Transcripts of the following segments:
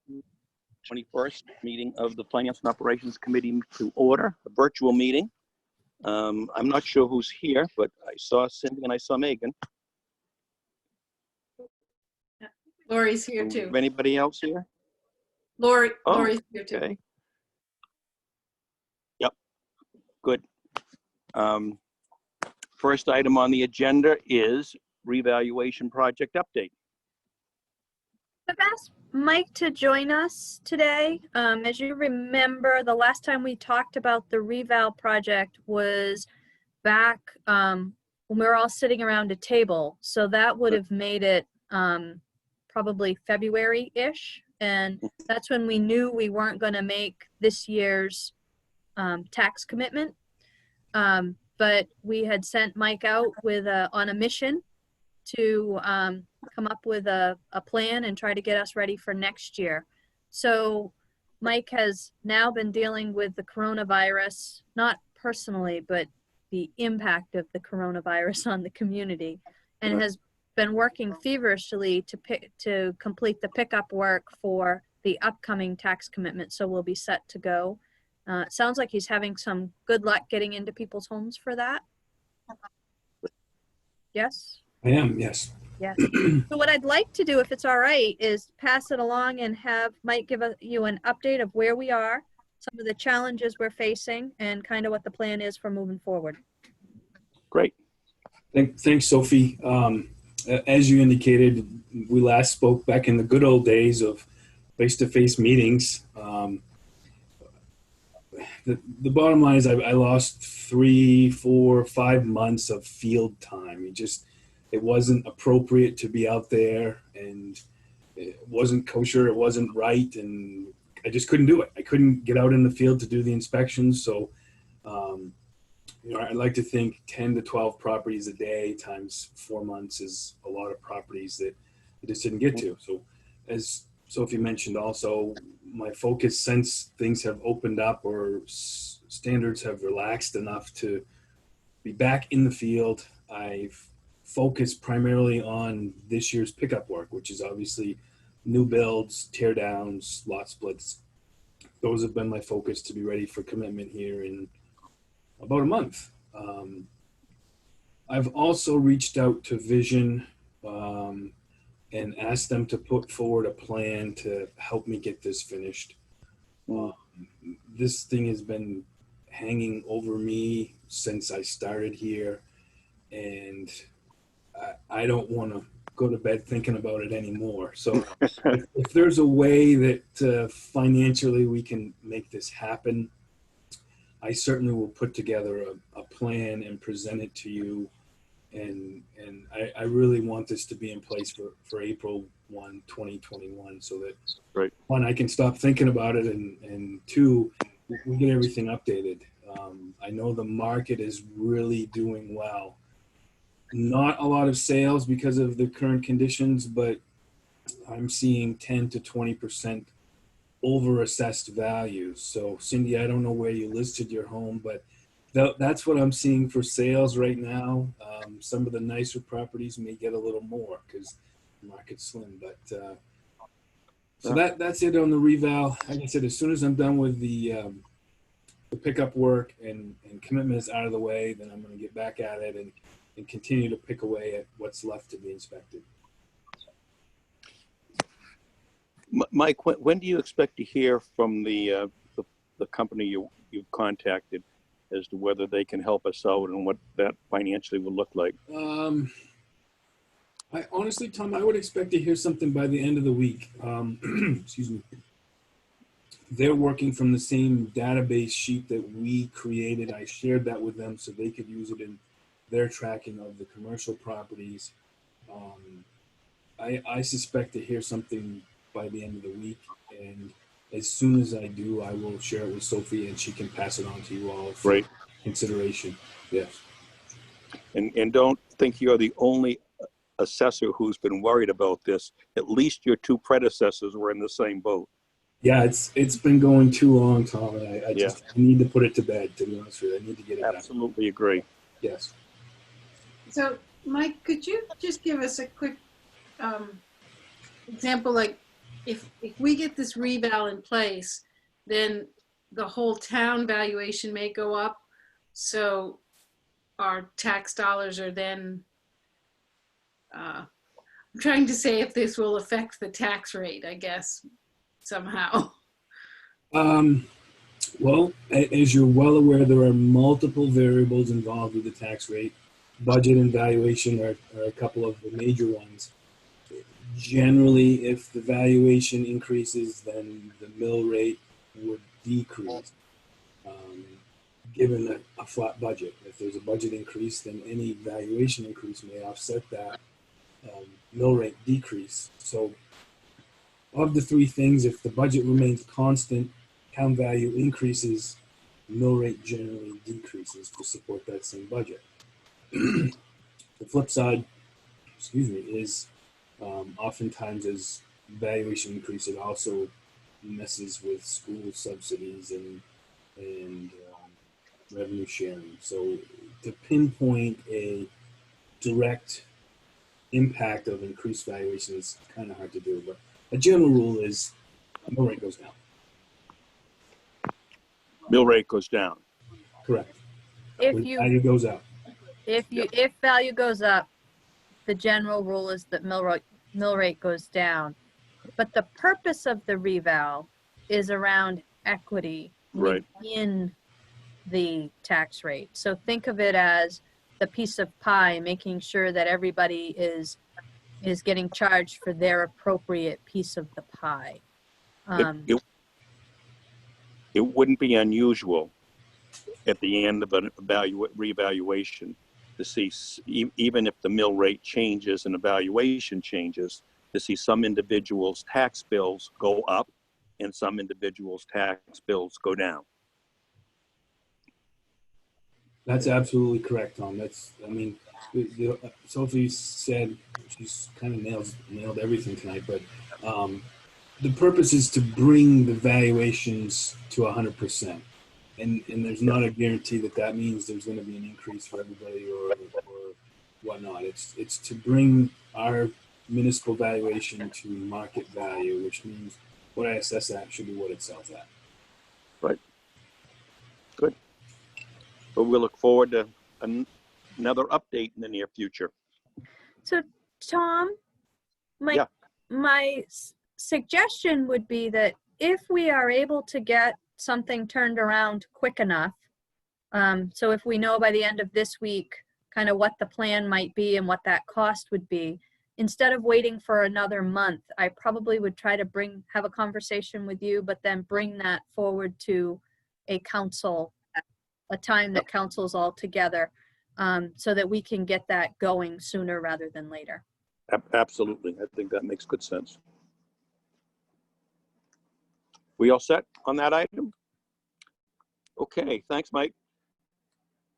21st meeting of the Finance and Operations Committee to order, a virtual meeting. I'm not sure who's here, but I saw Cindy and I saw Megan. Lori's here too. Anybody else here? Lori's here too. Okay. Yep, good. First item on the agenda is revaluation project update. I've asked Mike to join us today. As you remember, the last time we talked about the reval project was back when we were all sitting around a table. So that would have made it probably February-ish. And that's when we knew we weren't going to make this year's tax commitment. But we had sent Mike out with on a mission to come up with a plan and try to get us ready for next year. So Mike has now been dealing with the coronavirus, not personally, but the impact of the coronavirus on the community, and has been working feverishly to complete the pickup work for the upcoming tax commitment. So we'll be set to go. It sounds like he's having some good luck getting into people's homes for that. Yes? I am, yes. Yes. So what I'd like to do, if it's all right, is pass it along and have Mike give you an update of where we are, some of the challenges we're facing, and kind of what the plan is for moving forward. Great. Thanks, Sophie. As you indicated, we last spoke back in the good old days of face-to-face meetings. The bottom line is I lost 3, 4, 5 months of field time. It wasn't appropriate to be out there, and it wasn't kosher, it wasn't right, and I just couldn't do it. I couldn't get out in the field to do the inspections. So, I'd like to think 10 to 12 properties a day times 4 months is a lot of properties that I just didn't get to. So as Sophie mentioned also, my focus since things have opened up or standards have relaxed enough to be back in the field, I've focused primarily on this year's pickup work, which is obviously new builds, tear downs, lot splits. Those have been my focus to be ready for commitment here in about a month. I've also reached out to Vision and asked them to put forward a plan to help me get this finished. This thing has been hanging over me since I started here, and I don't want to go to bed thinking about it anymore. So if there's a way that financially we can make this happen, I certainly will put together a plan and present it to you. And I really want this to be in place for April 1, 2021, so that one, I can stop thinking about it, and two, we get everything updated. I know the market is really doing well. Not a lot of sales because of the current conditions, but I'm seeing 10 to 20% over assessed values. So Cindy, I don't know where you listed your home, but that's what I'm seeing for sales right now. Some of the nicer properties may get a little more because the market's slim, but so that's it on the reval. Like I said, as soon as I'm done with the pickup work and commitment is out of the way, then I'm going to get back at it and continue to pick away at what's left to be inspected. Mike, when do you expect to hear from the company you've contacted as to whether they can help us out and what that financially will look like? I honestly, Tom, I would expect to hear something by the end of the week. Excuse me. They're working from the same database sheet that we created. I shared that with them so they could use it in their tracking of the commercial properties. I suspect to hear something by the end of the week, and as soon as I do, I will share it with Sophie, and she can pass it on to you all for consideration. Yes. And don't think you're the only assessor who's been worried about this. At least your two predecessors were in the same boat. Yeah, it's been going too long, Tom. I just need to put it to bed, to be honest with you. I need to get it done. Absolutely agree. Yes. So, Mike, could you just give us a quick example, like if we get this reval in place, then the whole town valuation may go up. So our tax dollars are then, I'm trying to say if this will affect the tax rate, I guess, somehow. Well, as you're well aware, there are multiple variables involved with the tax rate. Budget and valuation are a couple of the major ones. Generally, if the valuation increases, then the mill rate would decrease, given a flat budget. If there's a budget increase, then any valuation increase may offset that mill rate decrease. So of the three things, if the budget remains constant, town value increases, mill rate generally decreases to support that same budget. The flip side, is oftentimes as valuation increase, it also messes with school subsidies and revenue sharing. So to pinpoint a direct impact of increased valuation is kind of hard to do, but a general rule is mill rate goes down. Mill rate goes down. Correct. If When you, value goes up. if value goes up, the general rule is that mill rate goes down. But the purpose of the reval is around equity Right. within the tax rate. So think of it as the piece of pie, making sure that everybody is getting charged for their appropriate piece of the pie. It wouldn't be unusual at the end of a reevaluation to see, even if the mill rate changes and evaluation changes, to see some individuals' tax bills go up and some individuals' tax bills go down. That's absolutely correct, Tom. Sophie said, she's kind of nailed everything tonight, but the purpose is to bring the valuations to 100%. And there's not a guarantee that means there's going to be an increase for everybody or whatnot. It's to bring our municipal valuation to market value, which means what I assess at should be what it sells at. Right. Good. But we'll look forward to another update in the near future. So, Tom, my suggestion would be that if we are able to get something turned around quick enough, so if we know by the end of this week kind of what the plan might be and what that cost would be, instead of waiting for another month, I probably would try to have a conversation with you, but then bring that forward to a time that council's all together, so that we can get that going sooner rather than later. Absolutely. I think that makes good sense. We all set on that item? Okay, thanks, Mike.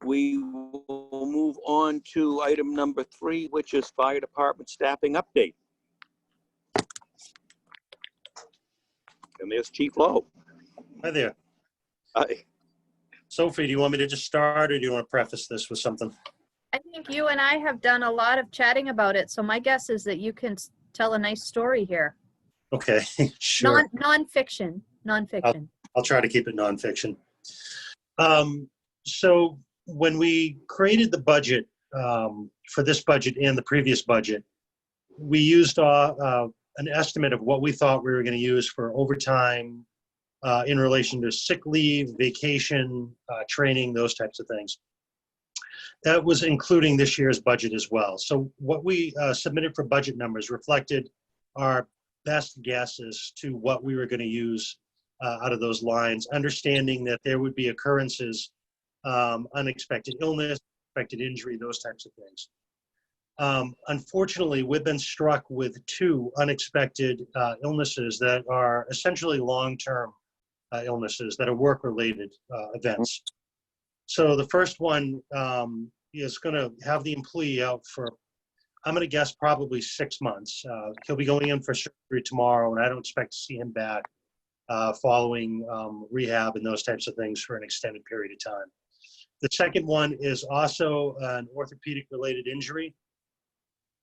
We will move on to item number 3, which is fire department staffing update. And there's Chief Lowe. Hi there. Hi. Sophie, do you want me to just start, or do you want to preface this with something? I think you and I have done a lot of chatting about it, so my guess is that you can tell a nice story here. Okay, sure. Non-fiction. I'll try to keep it nonfiction. So when we created the budget for this budget and the previous budget, we used an estimate of what we thought we were going to use for overtime in relation to sick leave, vacation, training, those types of things. That was including this year's budget as well. So what we submitted for budget numbers reflected our best guess as to what we were going to use out of those lines, understanding that there would be occurrences, unexpected illness, unexpected injury, those types of things. Unfortunately, we've been struck with 2 unexpected illnesses that are essentially long-term illnesses that are work-related events. So the first one is going to have the employee out for, I'm going to guess, probably 6 months. He'll be going in for surgery tomorrow, and I don't expect to see him back following rehab and those types of things for an extended period of time. The second one is also an orthopedic-related injury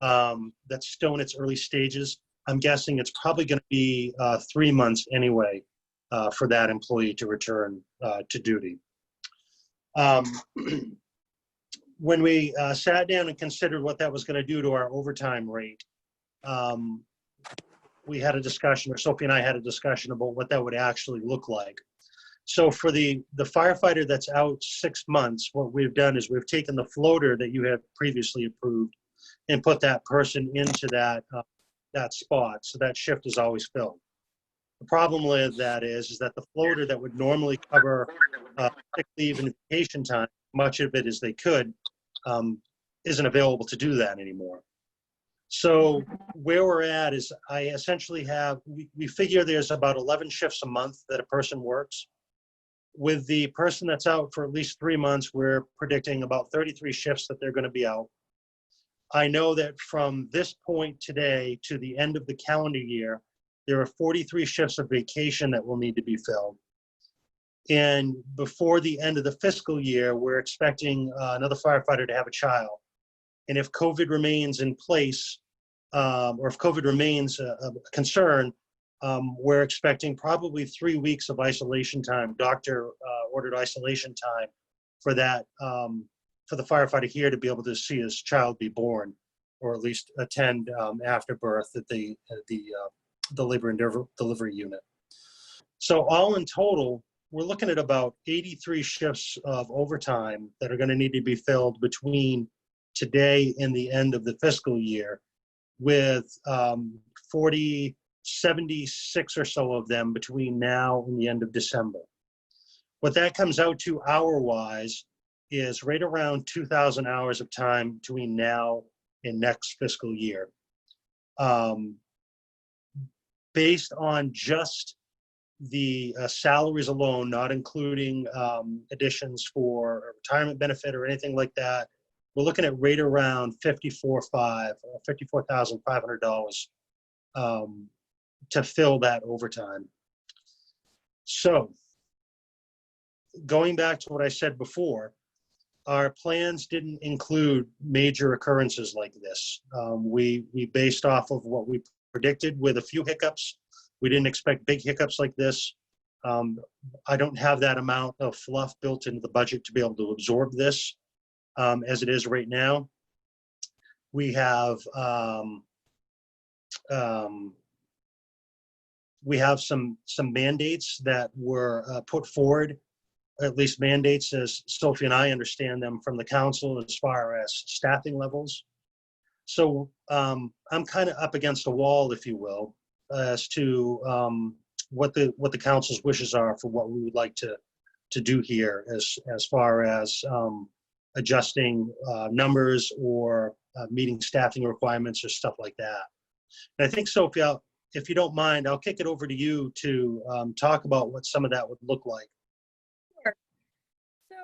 that's still in its early stages. I'm guessing it's probably going to be 3 months anyway for that employee to return to duty. When we sat down and considered what that was going to do to our overtime rate, we had a discussion, or Sophie and I had a discussion about what that would actually look like. So for the firefighter that's out 6 months, what we've done is we've taken the floater that you had previously approved and put that person into that spot, so that shift is always filled. The problem with that is that the floater that would normally cover sick leave and vacation time, much of it as they could, isn't available to do that anymore. So where we're at is I essentially have, we figure there's about 11 shifts a month that a person works. With the person that's out for at least 3 months, we're predicting about 33 shifts that they're going to be out. I know that from this point today to the end of the calendar year, there are 43 shifts of vacation that will need to be filled. And before the end of the fiscal year, we're expecting another firefighter to have a child. And if COVID remains in place, or if COVID remains a concern, we're expecting probably 3 weeks of isolation time, doctor ordered isolation time for that, for the firefighter here to be able to see his child be born, or at least attend after birth at the labor and delivery unit. So all in total, we're looking at about 83 shifts of overtime that are going to need to be filled between today and the end of the fiscal year, with 76 or so of them between now and the end of December. What that comes out to hour-wise is right around 2,000 hours of time between now and next fiscal year. Based on just the salaries alone, not including additions for a retirement benefit or anything like that, we're looking at right around $54,500 to fill that overtime. So going back to what I said before, our plans didn't include major occurrences like this. We based off of what we predicted with a few hiccups. We didn't expect big hiccups like this. I don't have that amount of fluff built into the budget to be able to absorb this as it is right now. We have some mandates that were put forward, at least mandates as Sophie and I understand them from the council as far as staffing levels. So I'm kind of up against a wall, if you will, as to what the council's wishes are for what we would like to do here as far as adjusting numbers or meeting staffing requirements or stuff like that. And I think, Sophie, if you don't mind, I'll kick it over to you to talk about what some of that would look like. Sure. So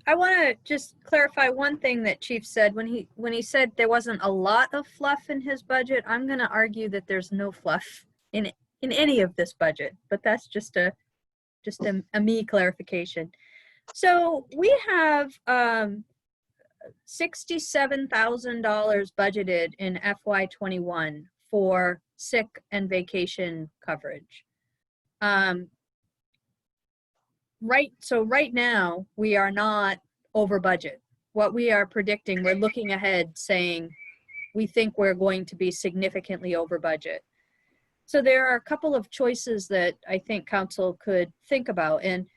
I want to just clarify one thing that Chief said when he said there wasn't a lot of fluff in his budget. I'm going to argue that there's no fluff in any of this budget, but that's just a me clarification. So we have $67,000 budgeted in FY21 for sick and vacation coverage. Right now we are not over budget. What we are predicting, we're looking ahead saying we think we're going to be significantly over budget. So there are a couple of choices that I think council could think about, and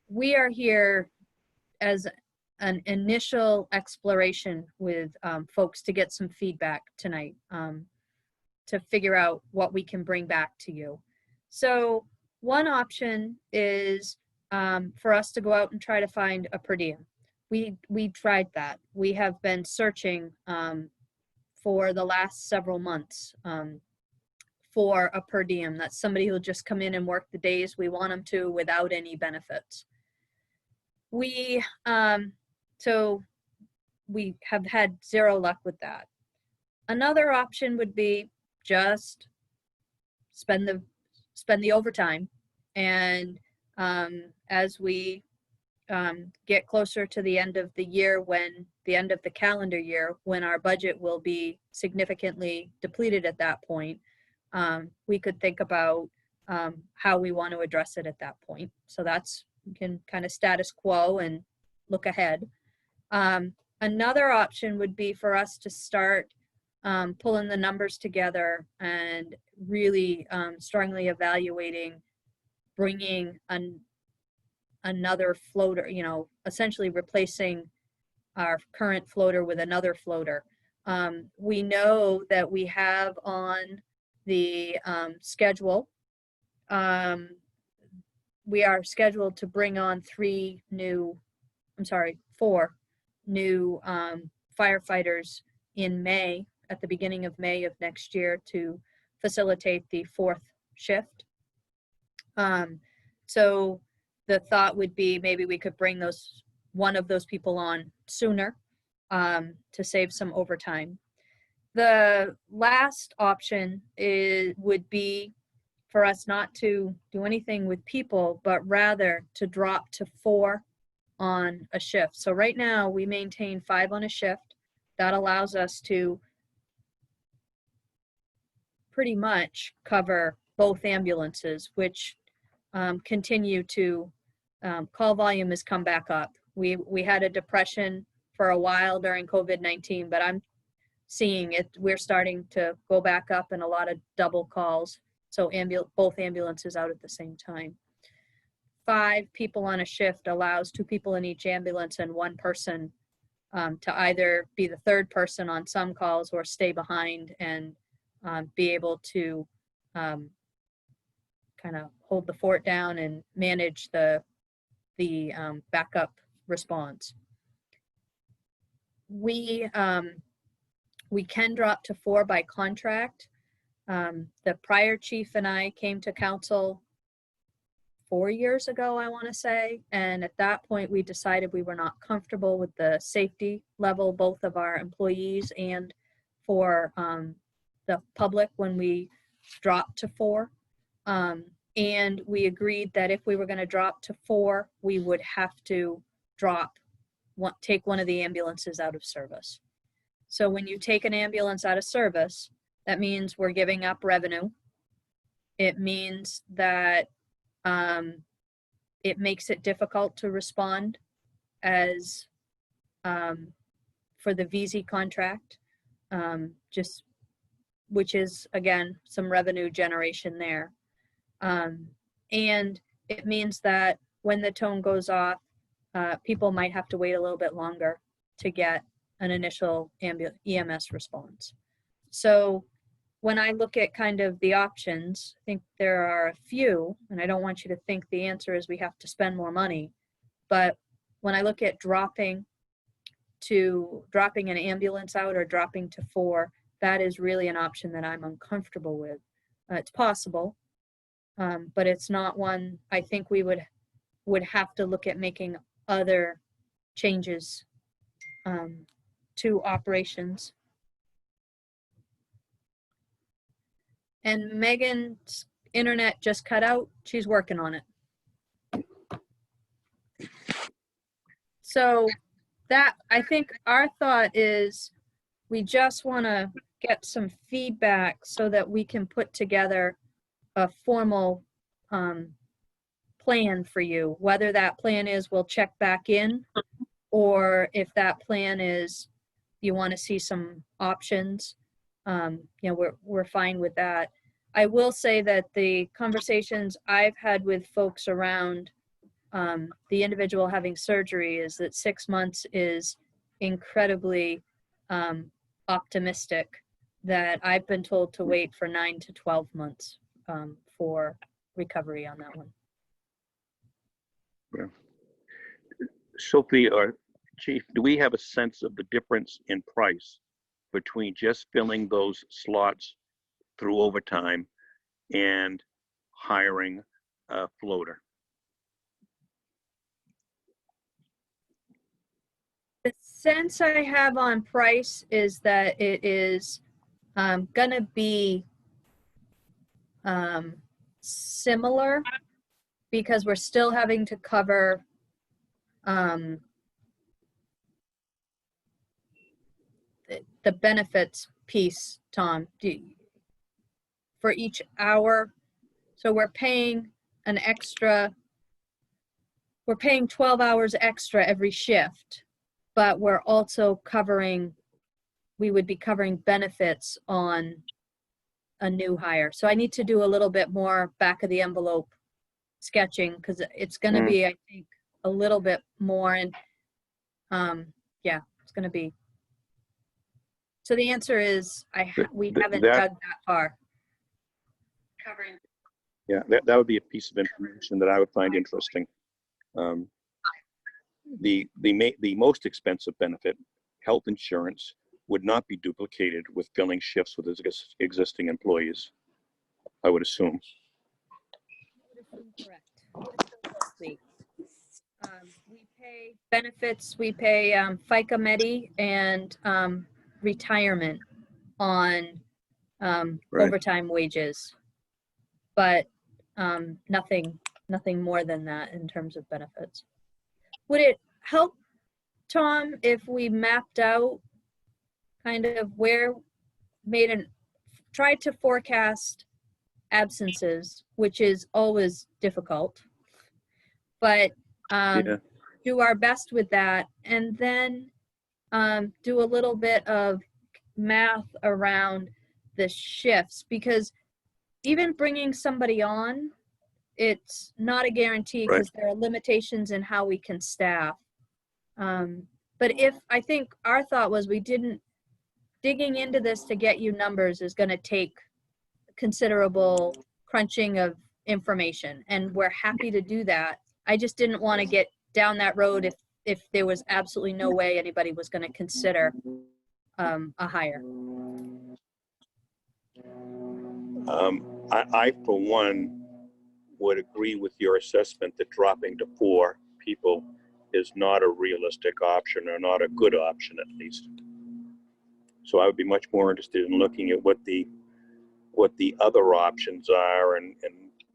we are here as an initial exploration with folks to get some feedback tonight to figure out what we can bring back to you. So one option is for us to go out and try to find a per diem. We tried that. We have been searching for the last several months for a per diem. That's somebody who'll just come in and work the days we want them to without any benefits. So we have had zero luck with that. Another option would be just spend the overtime, and as we get closer to the end of the year, when the end of the calendar year, when our budget will be significantly depleted at that point, we could think about how we want to address it at that point. So that's, we can kind of status quo and look ahead. Another option would be for us to start pulling the numbers together and really strongly evaluating bringing another floater, you know, essentially replacing our current floater with another floater. We know that we have on the schedule, we are scheduled to bring on 4 new firefighters in May, at the beginning of May of next year, to facilitate the 4th shift. So the thought would be maybe we could bring one of those people on sooner to save some overtime. The last option would be for us not to do anything with people, but rather to drop to 4 on a shift. So right now we maintain 5 on a shift. That allows us to pretty much cover both ambulances, which continue to, call volume has come back up. We had a depression for a while during COVID-19, but I'm seeing it, we're starting to go back up in a lot of double calls. So both ambulances out at the same time. 5 people on a shift allows 2 people in each ambulance and 1 person to either be the 3rd person on some calls or stay behind and be able to kind of hold the fort down and manage the backup response. We can drop to 4 by contract. The prior chief and I came to council 4 years ago, I want to say, and at that point we decided we were not comfortable with the safety level, both of our employees and for the public, when we dropped to 4. And we agreed that if we were going to drop to 4, we would have to take one of the ambulances out of service. So when you take an ambulance out of service, that means we're giving up revenue. It means that it makes it difficult to respond as for the VZ contract, which is, again, some revenue generation there. And it means that when the tone goes off, people might have to wait a little bit longer to get an initial EMS response. So when I look at kind of the options, I think there are a few, and I don't want you to think the answer is we have to spend more money, but when I look at dropping an ambulance out or dropping to 4, that is really an option that I'm uncomfortable with. It's possible, but it's not one I think we would have to look at making other changes to operations. And Megan's internet just cut out. She's working on it. So that, I think our thought is we just want to get some feedback so that we can put together a formal plan for you. Whether that plan is we'll check back in, or if that plan is you want to see some options, you know, we're fine with that. I will say that the conversations I've had with folks around the individual having surgery is that 6 months is incredibly optimistic, that I've been told to wait for 9 to 12 months for recovery on that one. Yeah. Sophie or Chief, do we have a sense of the difference in price between just filling those slots through overtime and hiring a floater? The sense I have on price is that it is gonna be similar, because we're still having to cover um, the benefits piece, Tom, for each hour. So we're paying 12 hours extra every shift, but we're also we would be covering benefits on a new hire. So I need to do a little bit more back of the envelope sketching, because it's going to be, I think, a little bit more. And yeah, it's going to be. So the answer is we haven't dug that far. Covering. Yeah, that would be a piece of information that I would find interesting. The most expensive benefit, health insurance, would not be duplicated with filling shifts with existing employees, I would assume. Correct. We pay benefits, we pay FICA Medi and retirement on overtime wages, but nothing more than that in terms of benefits. Would it help, Tom, if we mapped out kind of tried to forecast absences, which is always difficult, but do our best with that, and then do a little bit of math around the shifts, because even bringing somebody on, it's not a guarantee, because there are limitations in how we can staff. But I think our thought was digging into this to get you numbers is going to take considerable crunching of information, and we're happy to do that. I just didn't want to get down that road if there was absolutely no way anybody was going to consider a hire. I, for one, would agree with your assessment that dropping to 4 people is not a realistic option, or not a good option, at least. So I would be much more interested in looking at what the other options are, and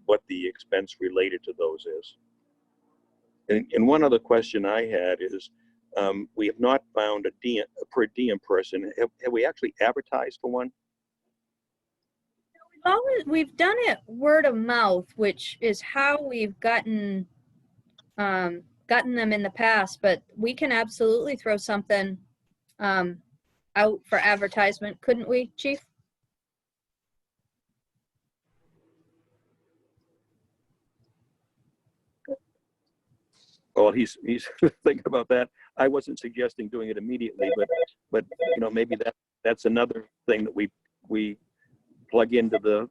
what the expense related to those is. And one other question I had is, we have not found a per diem person. Have we actually advertised for one? We've done it word of mouth, which is how we've gotten them in the past, but we can absolutely throw something out for advertisement, couldn't we, Chief? Well, he's thinking about that. I wasn't suggesting doing it immediately, but you know, maybe that's another thing that we plug into the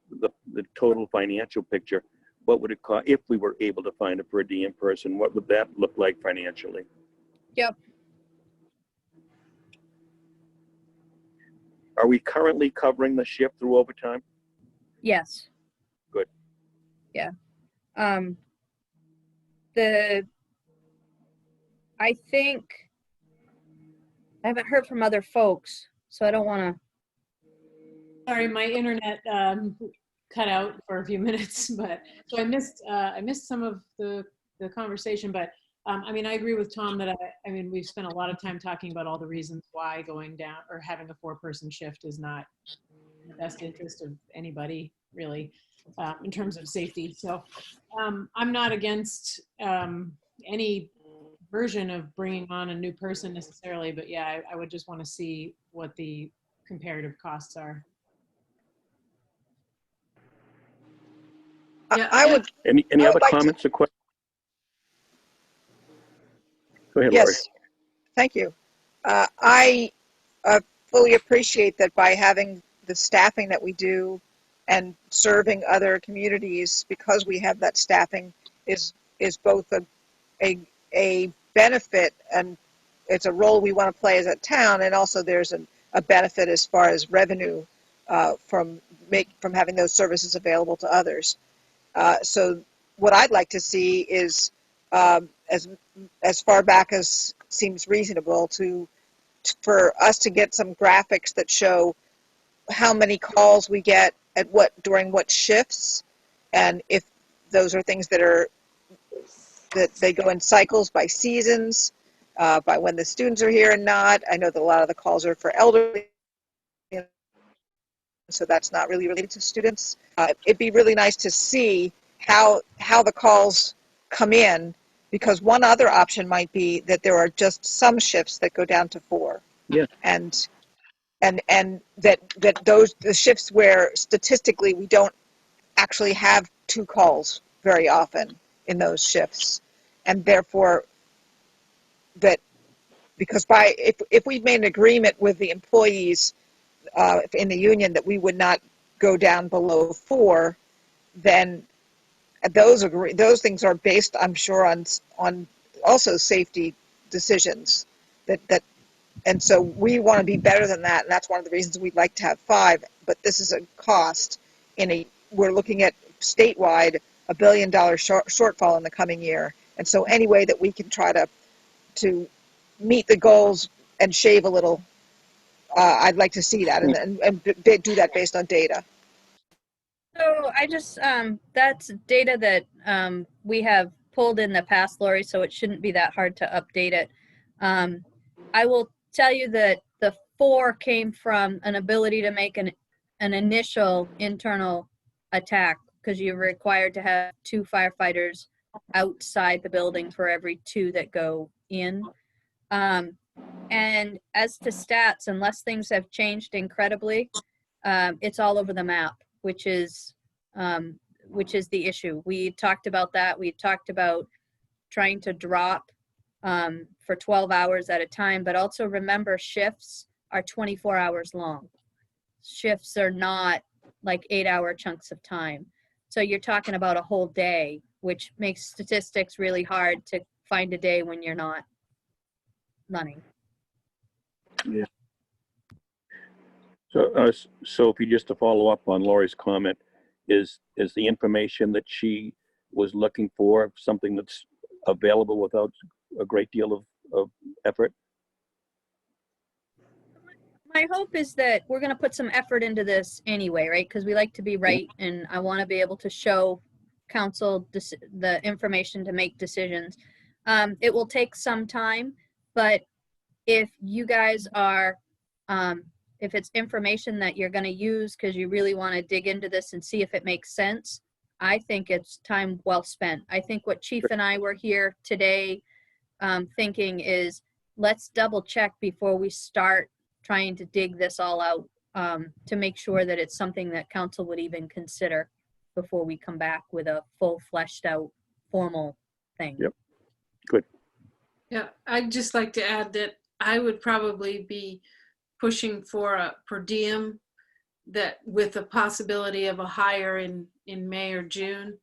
total financial picture. What would it cost if we were able to find a per diem person? What would that look like financially? Yep. Are we currently covering the shift through overtime? Yes. Good. Yeah. I think I haven't heard from other folks, so I don't want to. Sorry, my internet cut out for a few minutes, but so I missed some of the conversation. But I mean, I agree with Tom that I mean, we've spent a lot of time talking about all the reasons why going down or having a 4-person shift is not in the best interest of anybody, really, in terms of safety. So I'm not against any version of bringing on a new person necessarily, but yeah, I would just want to see what the comparative costs are. Yeah, I would. Any other comments or questions? Go ahead, Lori. Yes, thank you. I fully appreciate that by having the staffing that we do and serving other communities, because we have that staffing, is both a benefit, and it's a role we want to play as a town, and also there's a benefit as far as revenue from having those services available to others. So what I'd like to see is, as far back as seems reasonable, for us to get some graphics that show how many calls we get during what shifts, and if those are things that are that they go in cycles by seasons, by when the students are here and not. I know that a lot of the calls are for elderly, so that's not really related to students. It'd be really nice to see how the calls come in, because one other option might be that there are just some shifts that go down to 4. Yeah. And that those the shifts where statistically we don't actually have 2 calls very often in those shifts, and therefore that, because if we made an agreement with the employees in the union that we would not go down below 4, then those things are based, I'm sure, on also safety decisions that and so we want to be better than that, and that's one of the reasons we'd like to have 5. But this is a cost we're looking at statewide $1 billion shortfall in the coming year, and so any way that we can try to meet the goals and shave a little, I'd like to see that, and do that based on data. So I just, that's data that we have pulled in the past, Lori, so it shouldn't be that hard to update it. I will tell you that the 4 came from an ability to make an initial internal attack, because you're required to have 2 firefighters outside the building for every 2 that go in. And as to stats, unless things have changed incredibly, it's all over the map, which is the issue. We talked about that. We talked about trying to drop for 12 hours at a time, but also remember, shifts are 24 hours long. Shifts are not like 8-hour chunks of time. So you're talking about a whole day, which makes statistics really hard to find a day when you're not running. Yeah. So, Sophie, just to follow up on Lori's comment, is the information that she was looking for something that's available without a great deal of effort? My hope is that we're going to put some effort into this anyway, right? Because we like to be right, and I want to be able to show council the information to make decisions. It will take some time, but if you guys are, if it's information that you're going to use because you really want to dig into this and see if it makes sense, I think it's time well spent. I think what Chief and I were here today thinking is, let's double check before we start trying to dig this all out, to make sure that it's something that council would even consider before we come back with a full fleshed out formal thing. Yep. Good. Yeah, I'd just like to add that I would probably be pushing for a per diem, that with the possibility of a hire in May or June,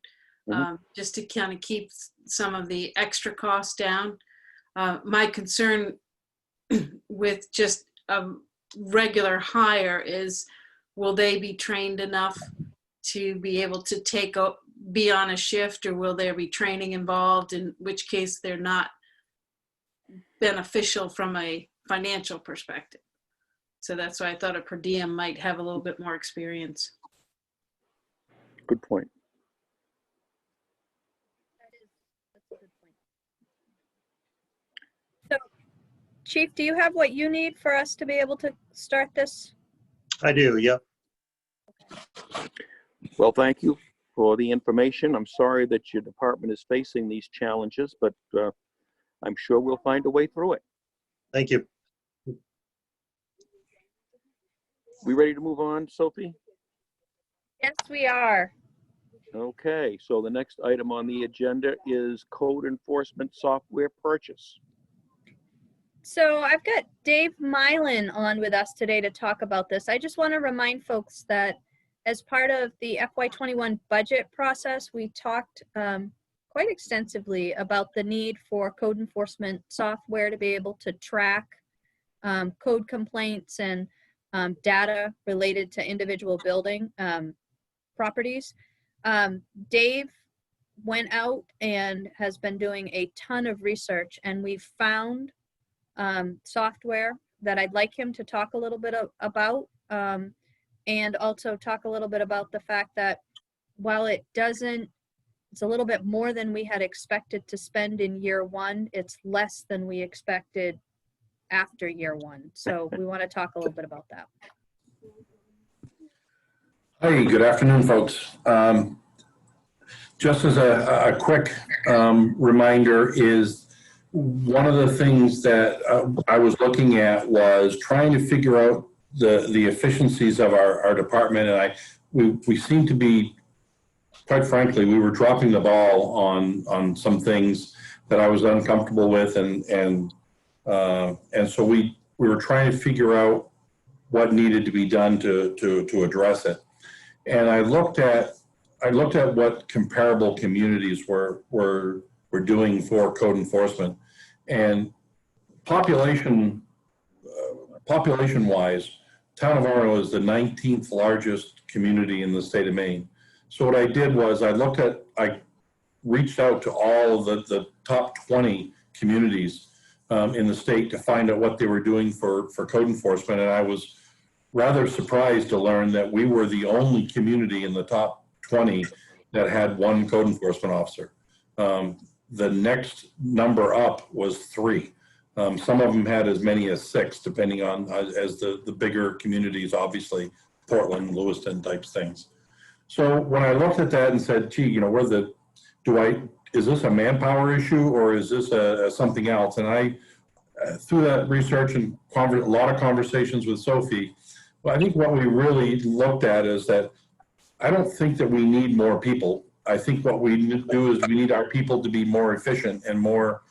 just to kind of keep some of the extra costs down. My concern with just a regular hire is, will they be trained enough to be able to be on a shift, or will there be training involved, in which case they're not beneficial from a financial perspective. So that's why I thought a per diem might have a little bit more experience. Good point. That's a good point. So, Chief, do you have what you need for us to be able to start this? I do, yep. Well, thank you for the information. I'm sorry that your department is facing these challenges, but I'm sure we'll find a way through it. Thank you. We ready to move on, Sophie? Yes, we are. Okay, so the next item on the agenda is code enforcement software purchase. So I've got Dave Mylan on with us today to talk about this. I just want to remind folks that as part of the FY21 budget process, we talked quite extensively about the need for code enforcement software to be able to track code complaints and data related to individual building properties. Dave went out and has been doing a ton of research, and we've found software that I'd like him to talk a little bit about, and also talk a little bit about the fact that while it's It's a little bit more than we had expected to spend in year one. It's less than we expected after year one. So we want to talk a little bit about that. Hi, good afternoon, folks. Just as a quick reminder is one of the things that I was looking at was trying to figure out the efficiencies of our department, and we seem to be, quite frankly, we were dropping the ball on some things that I was uncomfortable with, and so we were trying to figure out what needed to be done to address it. And I looked at what comparable communities were doing for code enforcement, and population wise, town of Orono is the 19th largest community in the state of Maine. So what I did was I reached out to all of the top 20 communities in the state to find out what they were doing for code enforcement, and I was rather surprised to learn that we were the only community in the top 20 that had one code enforcement officer. The next number up was 3. Some of them had as many as 6, depending on as the bigger communities, obviously Portland, Lewiston types things. So when I looked at that and said, gee, you know, is this a manpower issue or is this something else? And I, through that research and a lot of conversations with Sophie, well, I think what we really looked at is that I don't think that we need more people. I think what we need to do is we need our people to be more efficient and more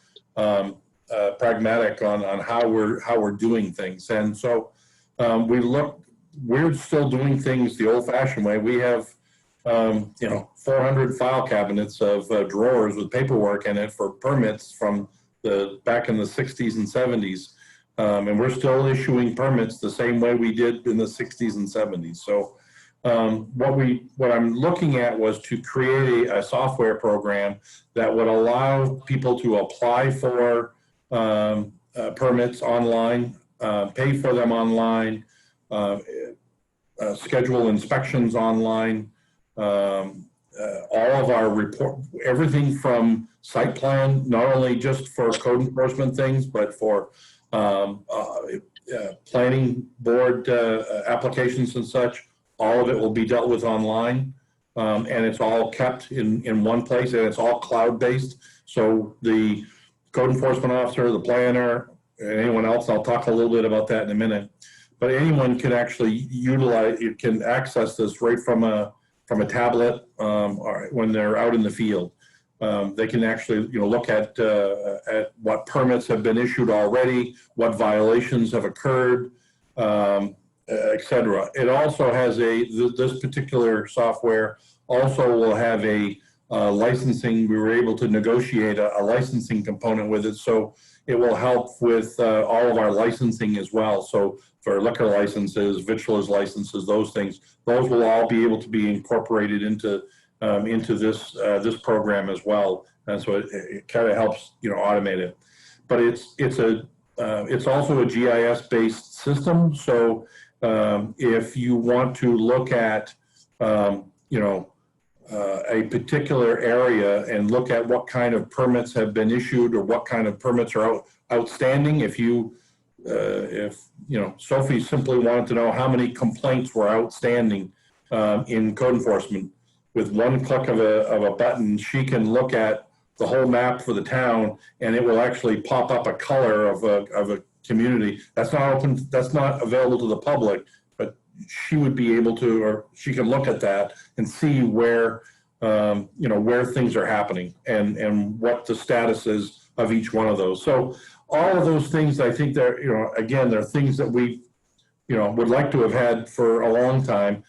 pragmatic on how we're doing things. And so we're still doing things the old-fashioned way. We have 400 file cabinets of drawers with paperwork in it for permits from back in the 60s and 70s. And we're still issuing permits the same way we did in the 60s and 70s. So what I'm looking at was to create a software program that would allow people to apply for permits online, pay for them online, schedule inspections online, all of our everything from site plan, not only just for code enforcement things, but for planning board applications and such. All of it will be dealt with online, and it's all kept in one place, and it's all cloud-based. So the code enforcement officer, the planner, and anyone else, I'll talk a little bit about that in a minute, but anyone can actually can access this right from a tablet or when they're out in the field. They can actually look at what permits have been issued already, what violations have occurred, etc. It also has this particular software also will have a licensing. We were able to negotiate a licensing component with it, so it will help with all of our licensing as well. So for liquor licenses, victualers licenses, those things, those will all be able to be incorporated into this program as well. And so it kind of helps automate it. But it's also a GIS based system. So if you want to look at a particular area and look at what kind of permits have been issued or what kind of permits are outstanding, if Sophie simply wanted to know how many complaints were outstanding in code enforcement, with one click of a button, she can look at the whole map for the town, and it will actually pop up a color of a community. That's not open. That's not available to the public, but she would be able to, or she can look at that and see where where things are happening and what the status is of each one of those. So all of those things, I think they're again, they're things that we would like to have had for a long time.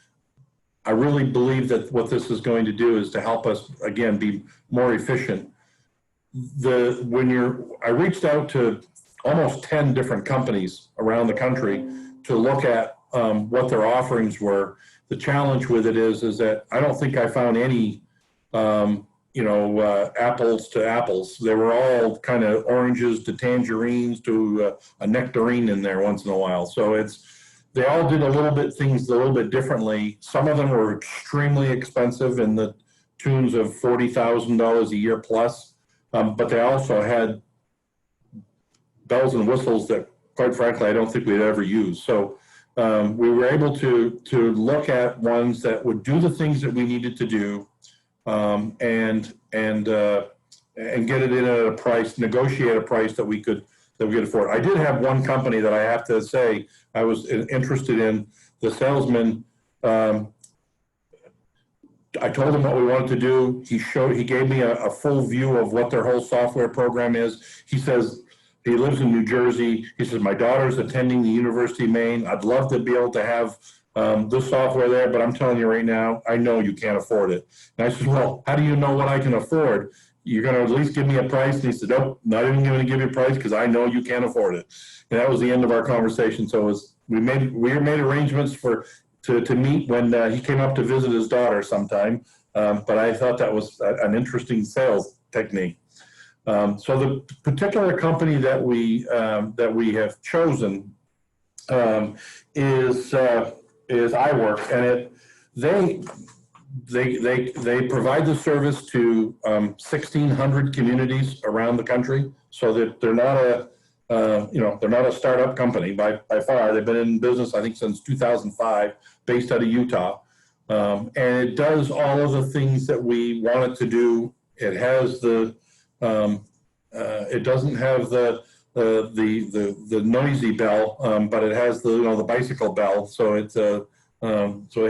I really believe that what this is going to do is to help us, again, be more efficient. I reached out to almost 10 different companies around the country to look at what their offerings were. The challenge with it is that I don't think I found any, apples to apples. They were all kind of oranges to tangerines to a nectarine in there once in a while. So they all did things a little bit differently. Some of them were extremely expensive in the tunes of $40,000 a year plus, but they also had bells and whistles that, quite frankly, I don't think we'd ever use. So we were able to look at ones that would do the things that we needed to do, and get it in at a price, negotiate a price that we could afford. I did have one company that I have to say I was interested in. The salesman, I told him what we wanted to do. He gave me a full view of what their whole software program is. He says, he lives in New Jersey. He says, my daughter's attending the University of Maine. I'd love to be able to have this software there, but I'm telling you right now, I know you can't afford it. And I said, well, how do you know what I can afford? You're going to at least give me a price? And he said, nope, not even going to give you a price because I know you can't afford it. And that was the end of our conversation. So we made arrangements to meet when he came up to visit his daughter sometime. But I thought that was an interesting sales technique. So the particular company that we have chosen is iWork, and they provide the service to 1,600 communities around the country. So that they're not a startup company by far. They've been in business, I think, since 2005, based out of Utah, and it does all of the things that we want it to do. It has it doesn't have the noisy bell, but it has the bicycle bell. So it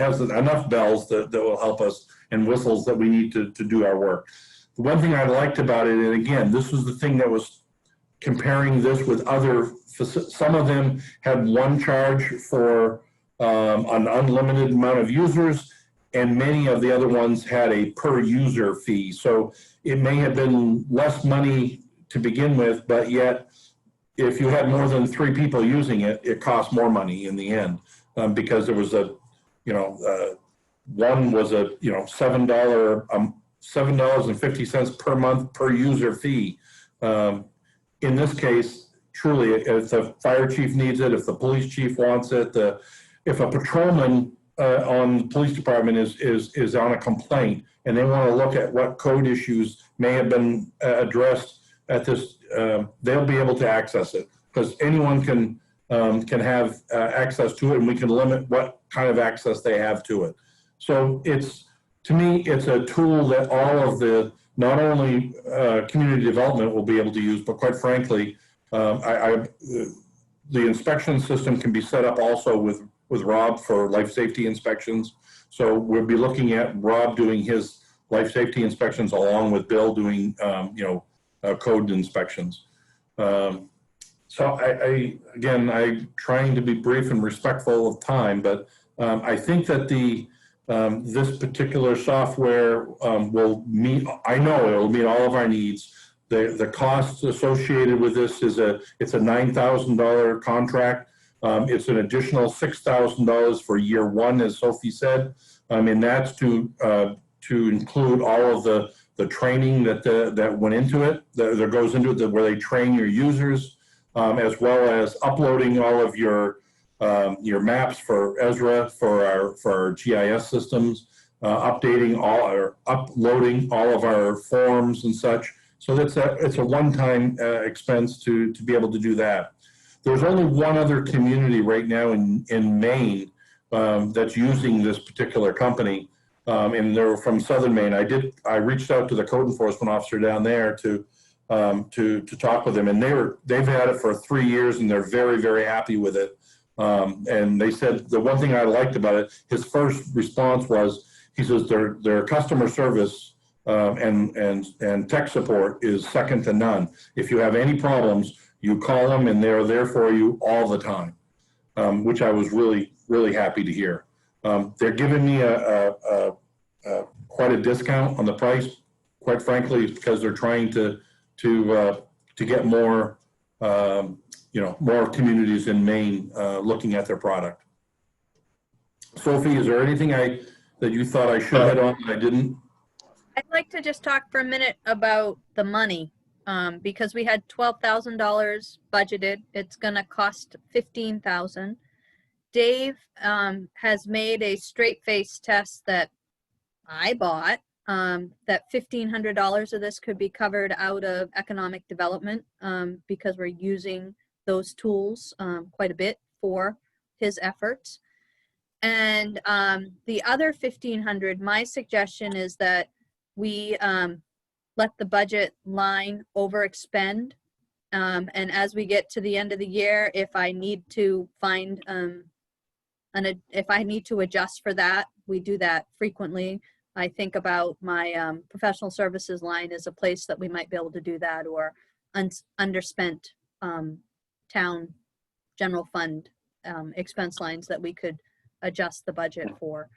has enough bells that will help us, and whistles that we need to do our work. The one thing I liked about it, and again, this was the thing that was comparing this with other. Some of them had one charge for an unlimited amount of users, and many of the other ones had a per user fee. So it may have been less money to begin with, but yet if you had more than 3 people using it, it cost more money in the end, because there was one was a $7.50 per month per user fee. In this case, truly, if the fire chief needs it, if the police chief wants it, if a patrolman on the police department is on a complaint and they want to look at what code issues may have been addressed at this, they'll be able to access it, because anyone can have access to it, and we can limit what kind of access they have to it. So to me, it's a tool that all of not only community development will be able to use, but quite frankly, the inspection system can be set up also with Rob for life safety inspections. So we'll be looking at Rob doing his life safety inspections along with Bill doing code inspections. So I'm trying to be brief and respectful of time, but I think that this particular software will meet. I know it will meet all of our needs. The cost associated with this it's a $9,000 contract. It's an additional $6,000 for year 1, as Sophie said, and that's to include all of the training that went into it, that goes into it, where they train your users, as well as uploading all of your maps for Ezra for our GIS systems, uploading all of our forms and such. So it's a one-time expense to be able to do that. There's only one other community right now in Maine that's using this particular company, and they're from Southern Maine. I reached out to the code enforcement officer down there to talk with them, and they've had it for 3 years, and they're very, very happy with it. And they said the one thing I liked about it, his first response was, he says their customer service and tech support is second to none. If you have any problems, you call them and they're there for you all the time, which I was really, really happy to hear. They're giving me quite a discount on the price, quite frankly, because they're trying to get more more communities in Maine looking at their product. Sophie, is there anything that you thought I should hit on that I didn't? I'd like to just talk for a minute about the money, because we had $12,000 budgeted. It's going to cost $15,000. Dave has made a straight face test that I bought that $1,500 of this could be covered out of economic development because we're using those tools quite a bit for his efforts. And the other 1,500, my suggestion is that we let the budget line overexpend. And as we get to the end of the year, if I need to find, if I need to adjust for that, we do that frequently. I think about my professional services line as a place that we might be able to do that, or underspent town general fund expense lines that we could adjust the budget for.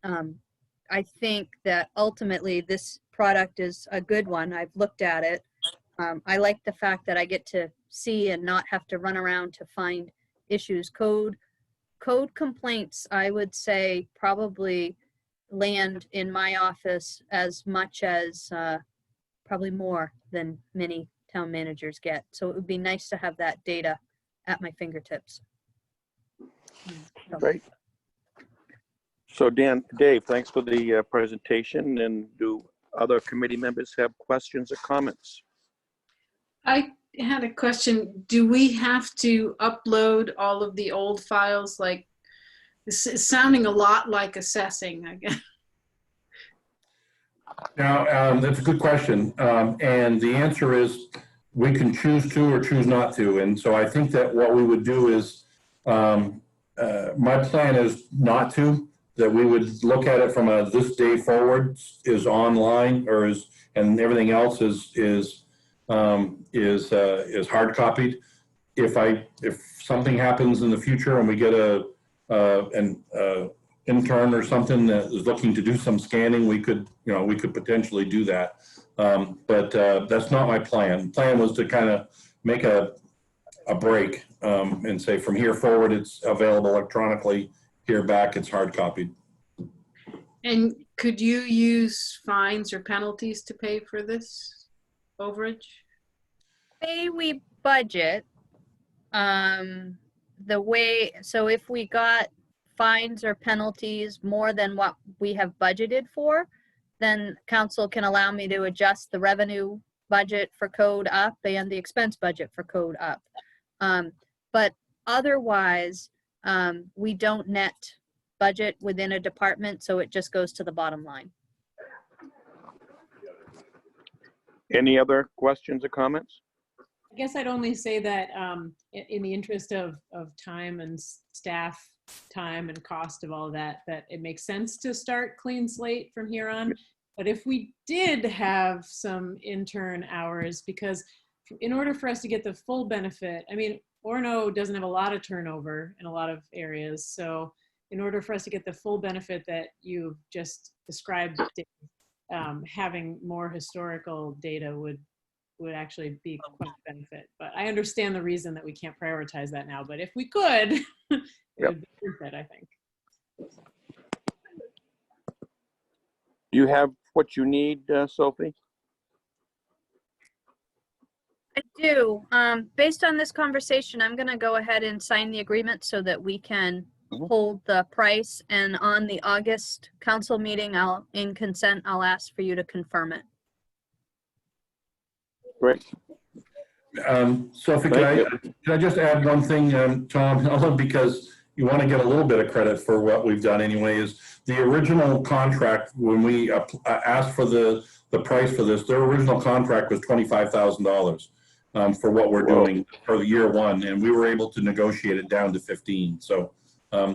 I think that ultimately this product is a good one. I've looked at it. I like the fact that I get to see and not have to run around to find issues. Code complaints, I would say, probably land in my office as much as probably more than many town managers get. So it would be nice to have that data at my fingertips. Great. So Dave, thanks for the presentation. And do other committee members have questions or comments? I had a question. Do we have to upload all of the old files? Like, this is sounding a lot like assessing, I guess. Now, that's a good question. And the answer is we can choose to or choose not to. And so I think that what we would do is, my plan is not to, that we would look at it from a this day forward is online, or is, and everything else is hard copied. If something happens in the future and we get an intern or something that is looking to do some scanning, we could potentially do that. But that's not my plan. The plan was to kind of make a break and say from here forward it's available electronically, here back it's hard copied. And could you use fines or penalties to pay for this overage? Way we budget, so if we got fines or penalties more than what we have budgeted for, then council can allow me to adjust the revenue budget for code up and the expense budget for code up. But otherwise, we don't net budget within a department, so it just goes to the bottom line. Any other questions or comments? I guess I'd only say that in the interest of time and staff time and cost of all of that it makes sense to start clean slate from here on. But if we did have some intern hours, because in order for us to get the full benefit, I mean, Orono doesn't have a lot of turnover in a lot of areas. So in order for us to get the full benefit that you've just described, having more historical data would actually be quite a benefit. But I understand the reason that we can't prioritize that now. But if we could, it would be worth it, I think. Do you have what you need, Sophie? I do. Based on this conversation, I'm going to go ahead and sign the agreement so that we can hold the price. And on the August council meeting, in consent, I'll ask for you to confirm it. Great. Sophie, can I just add one thing, Tom, because you want to get a little bit of credit for what we've done anyway, is the original contract, when we asked for the price for this, their original contract was $25,000 for what we're doing for the year one, and we were able to negotiate it down to 15. So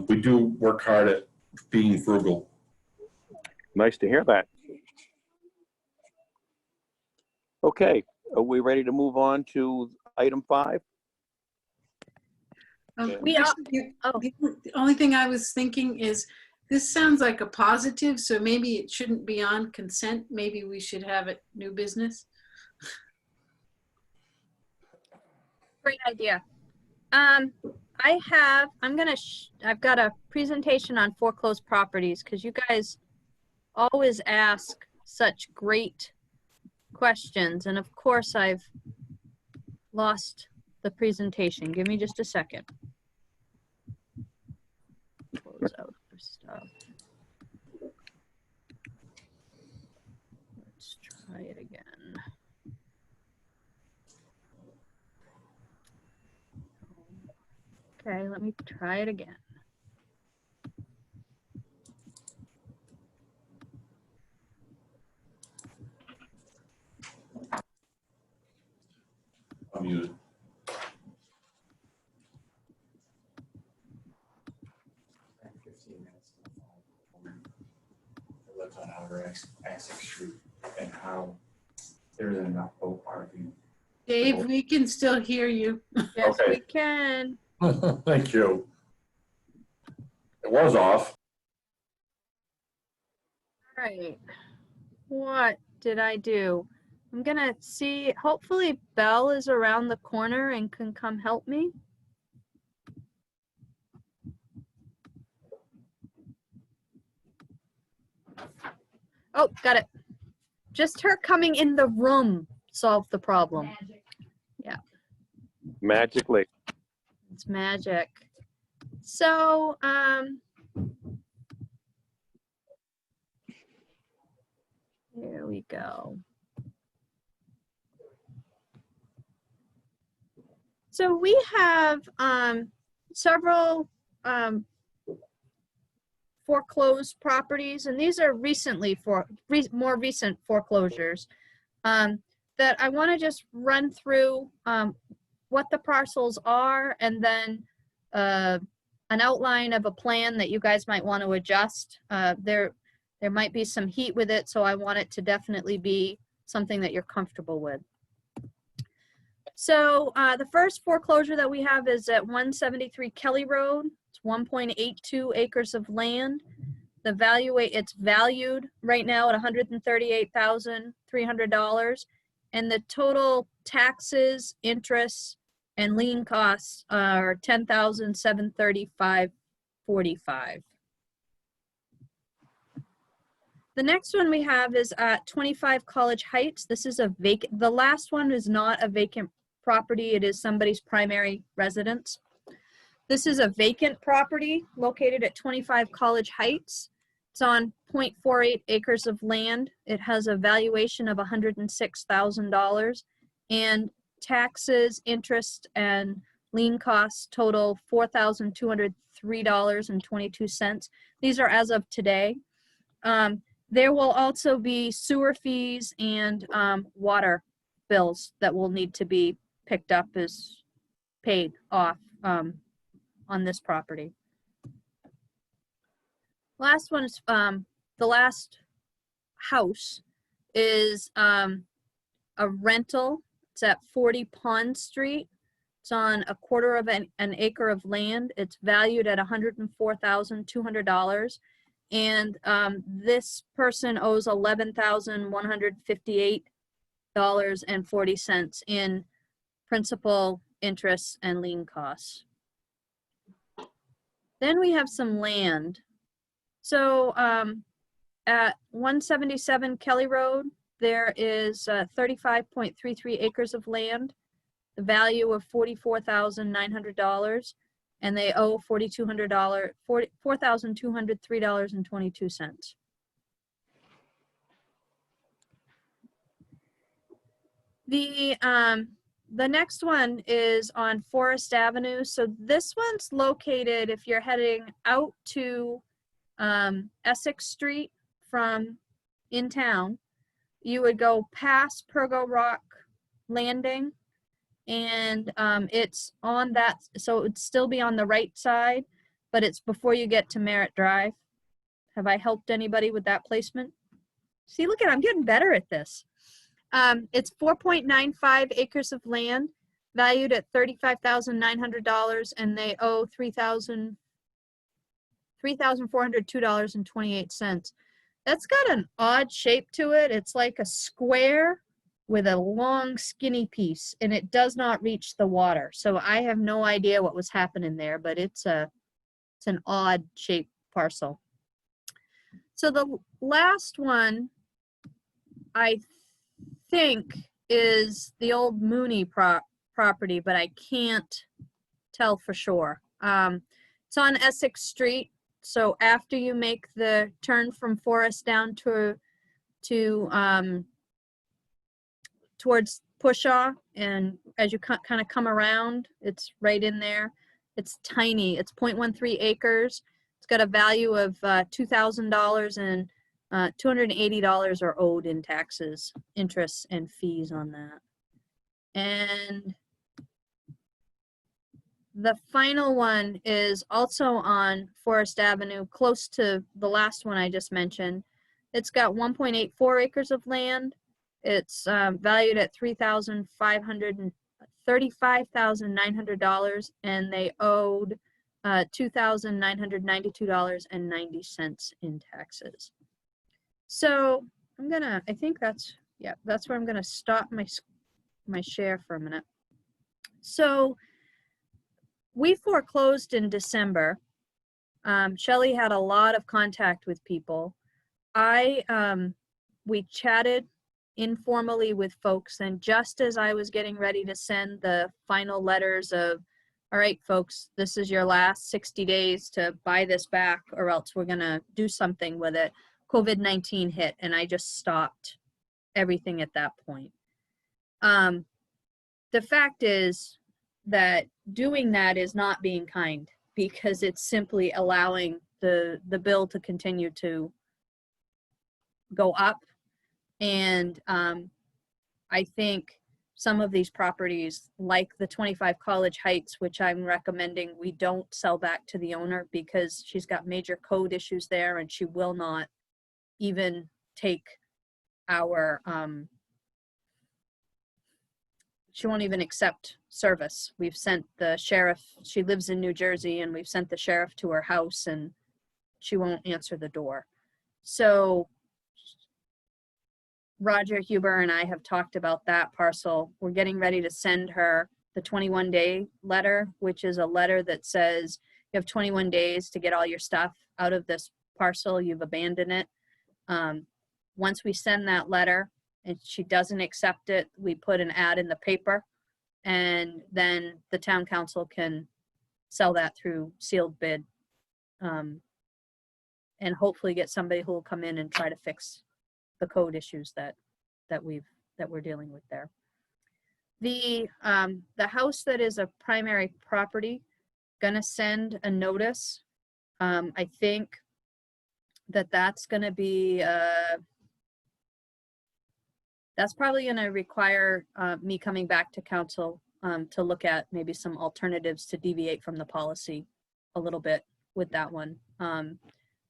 we do work hard at being frugal. Nice to hear that. Okay, are we ready to move on to item 5? We are. The only thing I was thinking is, this sounds like a positive, so maybe it shouldn't be on consent. Maybe we should have it new business. Great idea. I've got a presentation on foreclosed properties because you guys always ask such great questions. And of course, I've lost the presentation. Give me just a second. Close out for stuff. Okay, let me try it again. I'm muted. I lived on Outer Essex Street, and how there isn't enough boat parking. Dave, we can still hear you. Yes, Okay. we can. Thank you. It was off. All right. What did I do? I'm gonna see, hopefully Belle is around the corner and can come help me. Oh, got it. Just her coming in the room solved the problem. Magically. It's magic. So, here we go. So we have several foreclosed properties, and these are recently more recent foreclosures that I want to just run through what the parcels are, and then an outline of a plan that you guys might want to adjust. There might be some heat with it, so I want it to definitely be something that you're comfortable with. So the first foreclosure that we have is at 173 Kelly Road. It's 1.82 acres of land. It's valued right now at $138,300, and the total taxes, interest, and lien costs are $10,735.45. The next one we have is at 25 College Heights. This is a vacant. The last one is not a vacant property. It is somebody's primary residence. This is a vacant property located at 25 College Heights. It's on 0.48 acres of land. It has a valuation of $106,000, and taxes, interest, and lien costs total $4,203.22. These are as of today. There will also be sewer fees and water bills that will need to be picked up as paid off on this property. Last one is the last house is a rental. It's at 40 Pond Street. It's on a quarter of an acre of land. It's valued at $104,200. And this person owes $11,158.40 in principal, interest, and lien costs. Then we have some land. So at 177 Kelly Road, there is 35.33 acres of land, the value of $44,900, and they owe $4,203.22. The next one is on Forest Avenue. So this one's located, if you're heading out to Essex Street from in town, you would go past Pergo Rock Landing, and it's on that, so it would still be on the right side, but it's before you get to Merritt Drive. Have I helped anybody with that placement? See, look at, I'm getting better at this. It's 4.95 acres of land, valued at $35,900, and they owe $3,402.28. That's got an odd shape to it. It's like a square with a long skinny piece, and it does not reach the water. So I have no idea what was happening there, but it's an odd shaped parcel. So the last one, I think, is the old Mooney property, but I can't tell for sure. It's on Essex Street. So after you make the turn from Forest down towards Pushaw, and as you kind of come around, it's right in there. It's tiny. It's 0.13 acres. It's got a value of $2,000, and $280 are owed in taxes, interest, and fees on that. And the final one is also on Forest Avenue, close to the last one I just mentioned. It's got 1.84 acres of land. It's valued at $35,900, and they owed $2,992.90 in taxes. So I think that's where I'm gonna stop my share for a minute. So we foreclosed in December. Shelley had a lot of contact with people. We chatted informally with folks, and just as I was getting ready to send the final letters of, all right, folks, this is your last 60 days to buy this back, or else we're gonna do something with it, COVID-19 hit, and I just stopped everything at that point. The fact is that doing that is not being kind, because it's simply allowing the bill to continue to go up. And I think some of these properties, like the 25 College Heights, which I'm recommending we don't sell back to the owner, because she's got major code issues there, and she will not even take our, she won't even accept service. We've sent the sheriff, she lives in New Jersey, and we've sent the sheriff to her house, and she won't answer the door. So Roger Huber and I have talked about that parcel. We're getting ready to send her the 21-day letter, which is a letter that says you have 21 days to get all your stuff out of this parcel. You've abandoned it. Once we send that letter and she doesn't accept it, we put an ad in the paper, and then the town council can sell that through sealed bid, and hopefully get somebody who will come in and try to fix the code issues that we're dealing with there. The house that is a primary property, gonna send a notice. I think that's gonna be that's probably gonna require me coming back to council to look at maybe some alternatives to deviate from the policy a little bit with that one.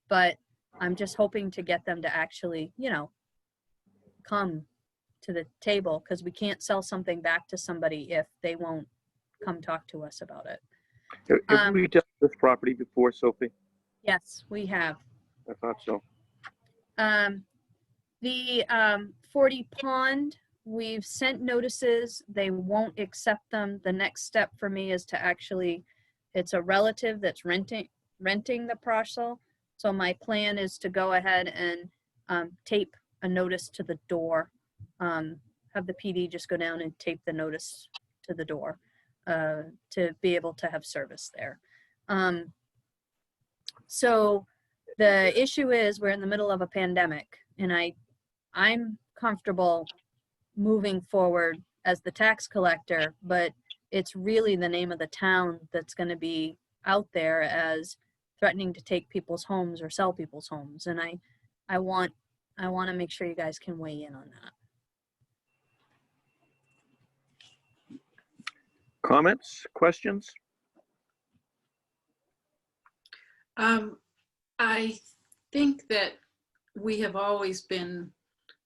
But I'm just hoping to get them to actually, come to the table, because we can't sell something back to somebody if they won't come talk to us about it. Have we dealt with this property before, Sophie? Yes, we have. I thought so. The 40 Pond, we've sent notices. They won't accept them. The next step for me is to actually, it's a relative that's renting the parcel. So my plan is to go ahead and tape a notice to the door. Have the PD just go down and tape the notice to the door to be able to have service there. So the issue is we're in the middle of a pandemic, and I'm comfortable moving forward as the tax collector, but it's really the name of the town that's going to be out there as threatening to take people's homes or sell people's homes. And I want to make sure you guys can weigh in on that. Comments, questions? I think that we have always been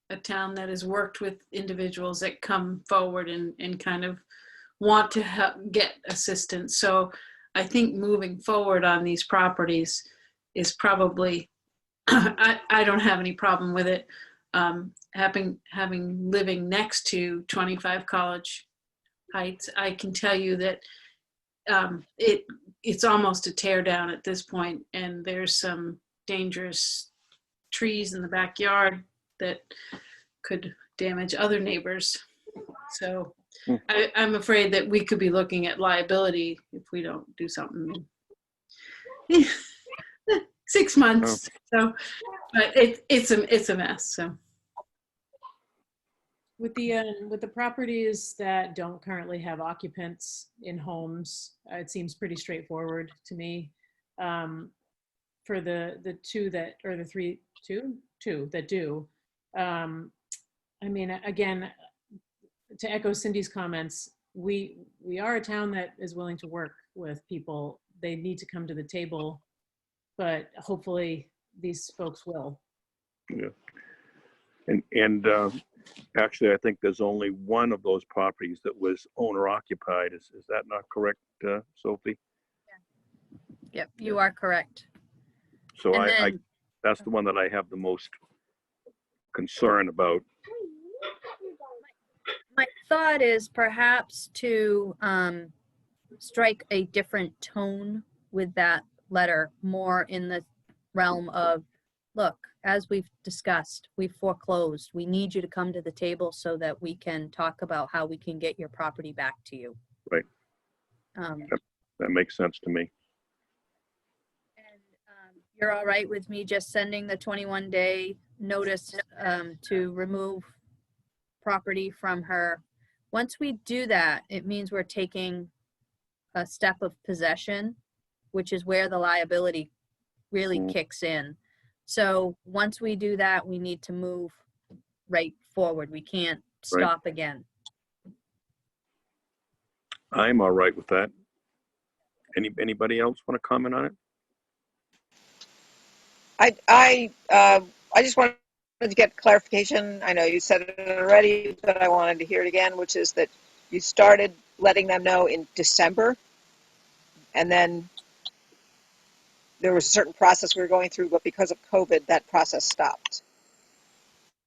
a town that has worked with individuals that come forward and kind of want to help get assistance. So I think moving forward on these properties is probably, I don't have any problem with it. Having living next to 25 College Heights, I can tell you that it's almost a tear down at this point, and there's some dangerous trees in the backyard that could damage other neighbors. So I'm afraid that we could be looking at liability if we don't do something in 6 months. So, but it's a mess. So With the properties that don't currently have occupants in homes, it seems pretty straightforward to me. For the two that, or the two that do, I mean, again, to echo Cindy's comments, we are a town that is willing to work with people. They need to come to the table, but hopefully these folks will. Yeah. And actually, I think there's only one of those properties that was owner occupied. Is that not correct, Sophie? Yep, you are correct. So And I then- that's the one that I have the most concern about. My thought is perhaps to strike a different tone with that letter, more in the realm of, look, as we've discussed, we've foreclosed. We need you to come to the table so that we can talk about how we can get your property back to you. Right. That makes sense to me. And you're all right with me just sending the 21-day notice to remove property from her? Once we do that, it means we're taking a step of possession, which is where the liability really kicks in. So once we do that, we need to move right forward. We can't stop again. I'm all right with that. Anybody else want to comment on it? I just wanted to get clarification. I know you said it already, but I wanted to hear it again, which is that you started letting them know in December, and then there was a certain process we were going through, but because of COVID, that process stopped.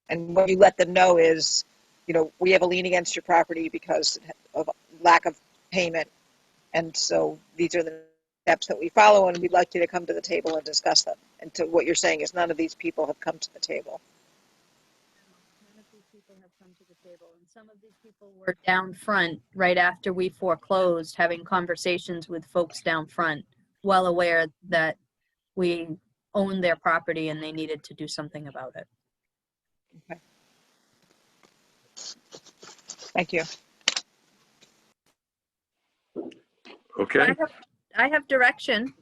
And what you let them know is, you know, we have a lien against your property because of lack of payment, and so these are the steps that we follow, and we'd like you to come to the table and discuss them. And to what you're saying is none of these people have come to the table. None of these people have come to the table, and some of these people were down front right after we foreclosed, having conversations with folks down front, well aware that we owned their property and they needed to do something about it. Okay. Thank you. Okay, I have direction.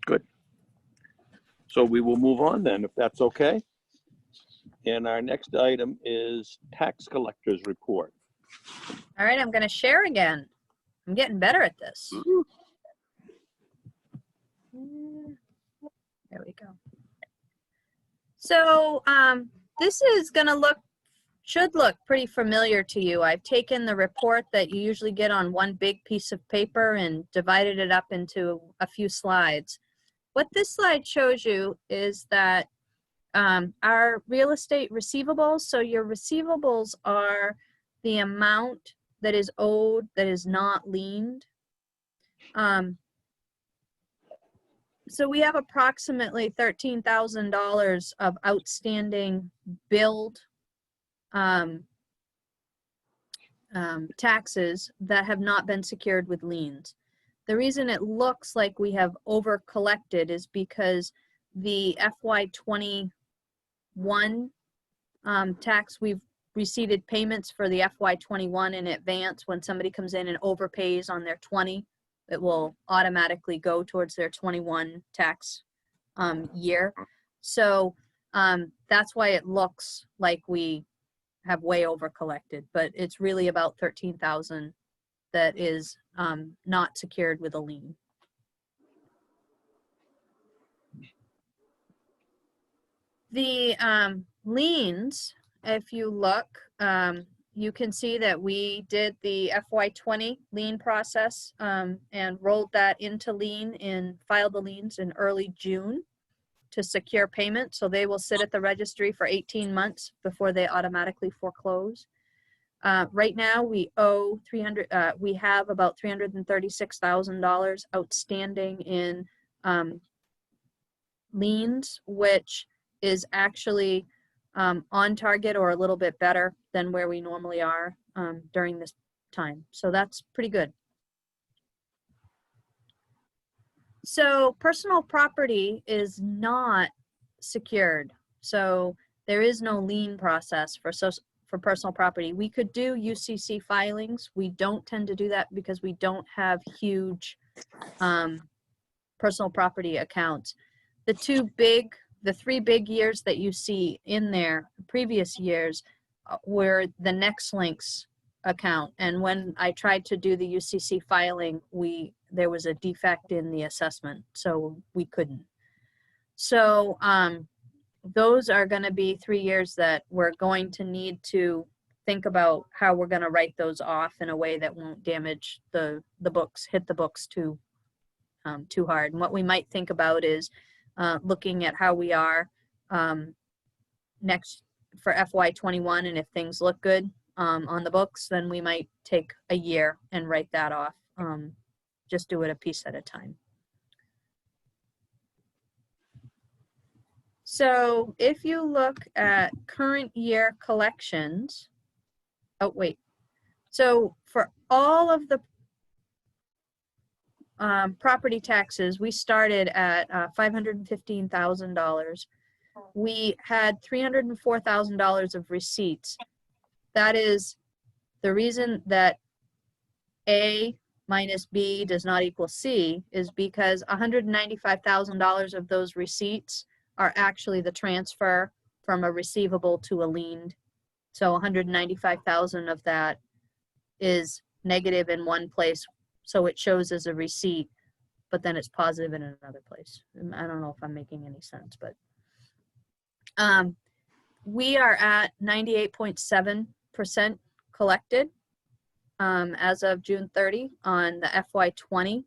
good. So we will move on then, if that's okay. And our next item is tax collector's report. All right, I'm going to share again. I'm getting better at this. There we go. So this is going to should look pretty familiar to you. I've taken the report that you usually get on one big piece of paper and divided it up into a few slides. What this slide shows you is that our real estate receivables, so your receivables are the amount that is owed that is not liened. So we have approximately $13,000 of outstanding billed taxes that have not been secured with liens. The reason it looks like we have over collected is because the FY21 tax, we've received payments for the FY21 in advance. When somebody comes in and overpays on their 20, it will automatically go towards their 21 tax year. So that's why it looks like we have way over collected, but it's really about 13,000 that is not secured with a lien. The liens, if you look, you can see that we did the FY20 lien process and rolled that into lien and filed the liens in early June to secure payment. So they will sit at the registry for 18 months before they automatically foreclose. Right now we owe we have about $336,000 outstanding in liens, which is actually on target or a little bit better than where we normally are during this time. So that's pretty good. So personal property is not secured. So there is no lien process for personal property. We could do UCC filings. We don't tend to do that because we don't have huge personal property accounts. The three big years that you see in there, previous years, were the NextLinks account. And when I tried to do the UCC filing, there was a defect in the assessment, so we couldn't. So those are going to be 3 years that we're going to need to think about how we're going to write those off in a way that won't damage the books, hit the books too hard. And what we might think about is looking at how we are next for FY21, and if things look good on the books, then we might take a year and write that off. Just do it a piece at a time. So if you look at current year collections, oh wait, so for all of the property taxes, we started at $515,000. We had $304,000 of receipts. That is the reason that A minus B does not equal C, is because $195,000 of those receipts are actually the transfer from a receivable to a lien. So 195,000 of that is negative in one place, so it shows as a receipt, but then it's positive in another place. I don't know if I'm making any sense, but we are at 98.7% collected as of June 30 on the FY20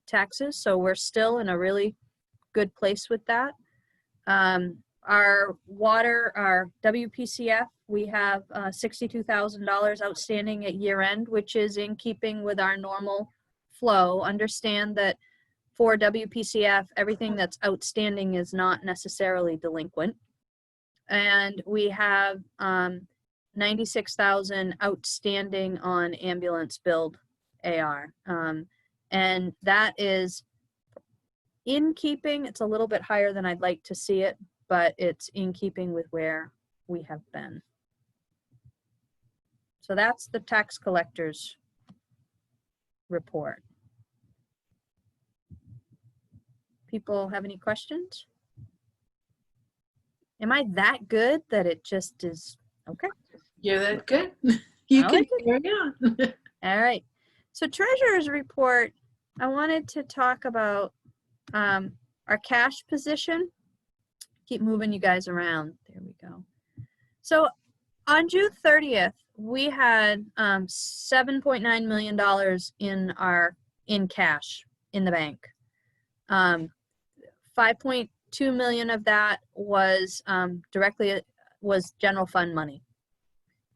taxes. So we're still in a really good place with that. Our water, our WPCF, we have $62,000 outstanding at year end, which is in keeping with our normal flow. Understand that for WPCF, everything that's outstanding is not necessarily delinquent. And we have 96,000 outstanding on ambulance billed AR. And that is in keeping. It's a little bit higher than I'd like to see it, but it's in keeping with where we have been. So that's the tax collector's report. People have any questions? Am I that good that it just is okay? You're that good. You I can like it. carry on. All right. So treasurer's report, I wanted to talk about our cash position. Keep moving you guys around. There we go. So on June 30th, we had $7.9 million in cash in the bank. 5.2 million of that was was general fund money.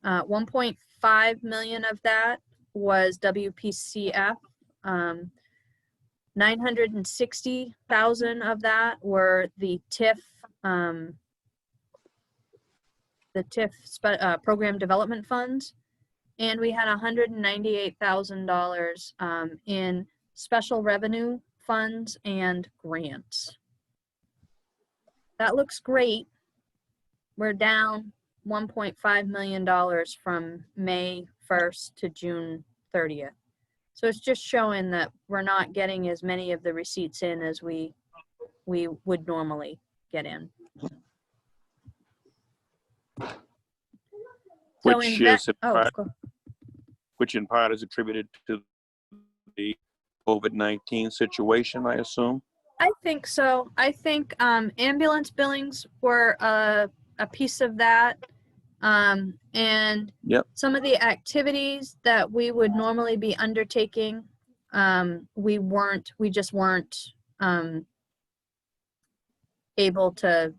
1.5 million of that was WPCF. 960,000 of that were the TIF, program development funds, and we had $198,000 in special revenue funds and grants. That looks great. We're down $1.5 million from May 1st to June 30th. So it's just showing that we're not getting as many of the receipts in as we would normally get in. So Which in part is attributed to the COVID-19 situation, I assume. I think so. I think ambulance billings were a piece of that. And Yep. some of the activities that we would normally be undertaking, we just weren't able to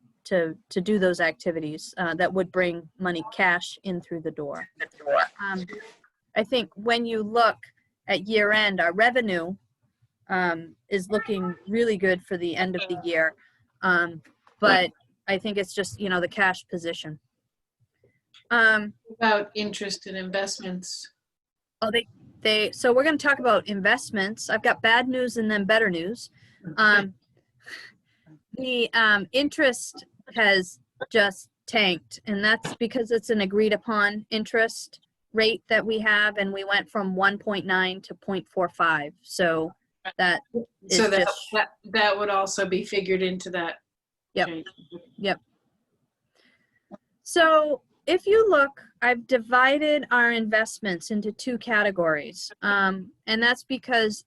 do those activities that would bring money, cash in through the door. I think when you look at year end, our revenue is looking really good for the end of the year. But I think it's just, the cash position. About interest and investments. Oh, so we're going to talk about investments. I've got bad news and then better news. The interest has just tanked, and that's because it's an agreed upon interest rate that we have, and we went from 1.9 to 0.45. So that is So just, that would also be figured into that. Yep. change. so if you look, I've divided our investments into two categories. And that's because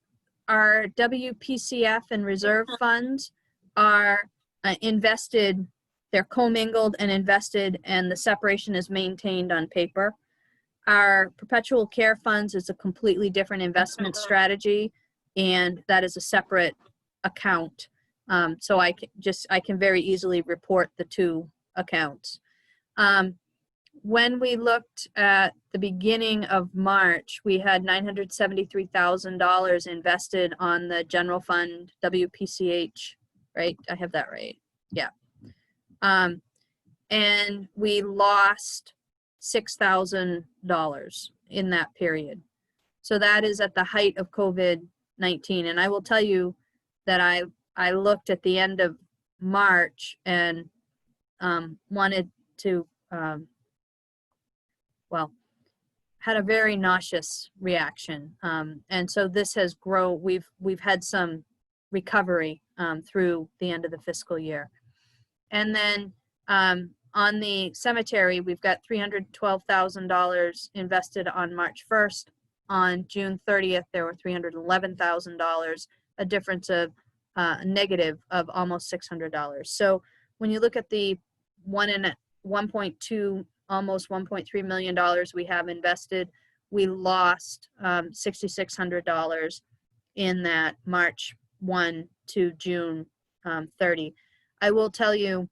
our WPCF and reserve funds are invested, they're commingled and invested, and the separation is maintained on paper. Our perpetual care funds is a completely different investment strategy, and that is a separate account. So I can very easily report the two accounts. When we looked at the beginning of March, we had $973,000 invested on the general fund, WPCH, right? I have that right. Yeah. And we lost $6,000 in that period. So that is at the height of COVID-19. And I will tell you that I looked at the end of March and wanted to, had a very nauseous reaction. And so this has grown, we've had some recovery through the end of the fiscal year. And then on the cemetery, we've got $312,000 invested on March 1st. On June 30th, there were $311,000, a difference of negative of almost $600. So when you look at the 1.2, almost $1.3 million we have invested, we lost $6,600 in that March 1 to June 30. I will tell you,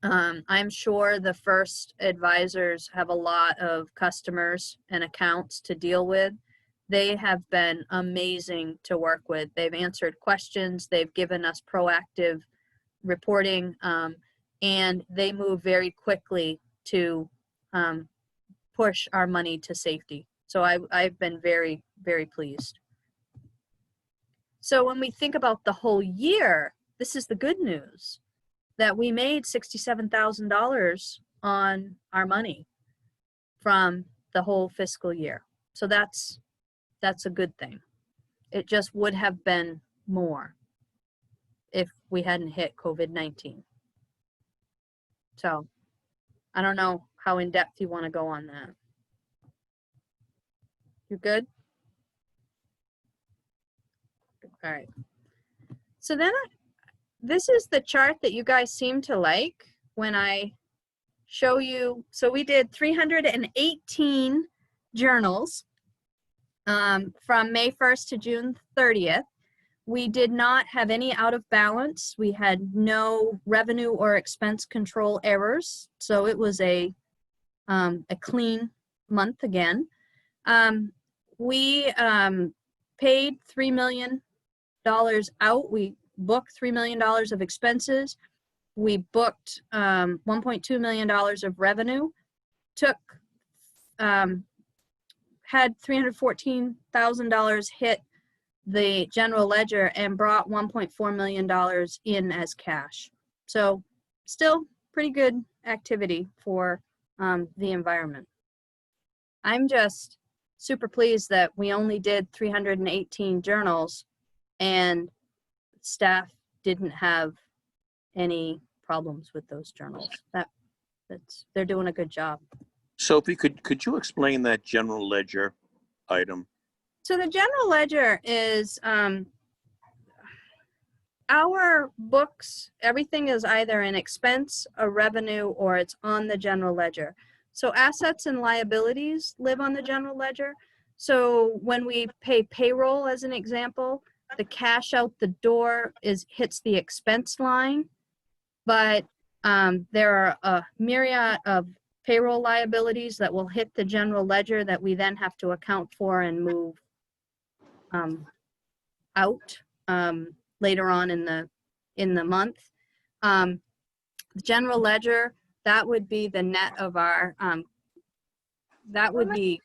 I'm sure the first advisors have a lot of customers and accounts to deal with. They have been amazing to work with. They've answered questions, they've given us proactive reporting, and they move very quickly to push our money to safety. So I've been very, very pleased. So when we think about the whole year, this is the good news, that we made $67,000 on our money from the whole fiscal year. So that's a good thing. It just would have been more if we hadn't hit COVID-19. So I don't know how in depth you want to go on that. You good? All right. So then this is the chart that you guys seem to like when I show you. So we did 318 journals from May 1st to June 30th. We did not have any out of balance. We had no revenue or expense control errors. So it was a clean month again. We paid $3 million out. We booked $3 million of expenses. We booked $1.2 million of revenue. Had $314,000 hit the general ledger and brought $1.4 million in as cash. So still pretty good activity for the environment. I'm just super pleased that we only did 318 journals and staff didn't have any problems with those journals. They're doing a good job. Sophie, could you explain that general ledger item? So the general ledger is our books, everything is either an expense, a revenue, or it's on the general ledger. So assets and liabilities live on the general ledger. So when we pay payroll, as an example, the cash out the door hits the expense line, but there are a myriad of payroll liabilities that will hit the general ledger that we then have to account for and move out later on in the month. The general ledger, that would be the net of our, that would be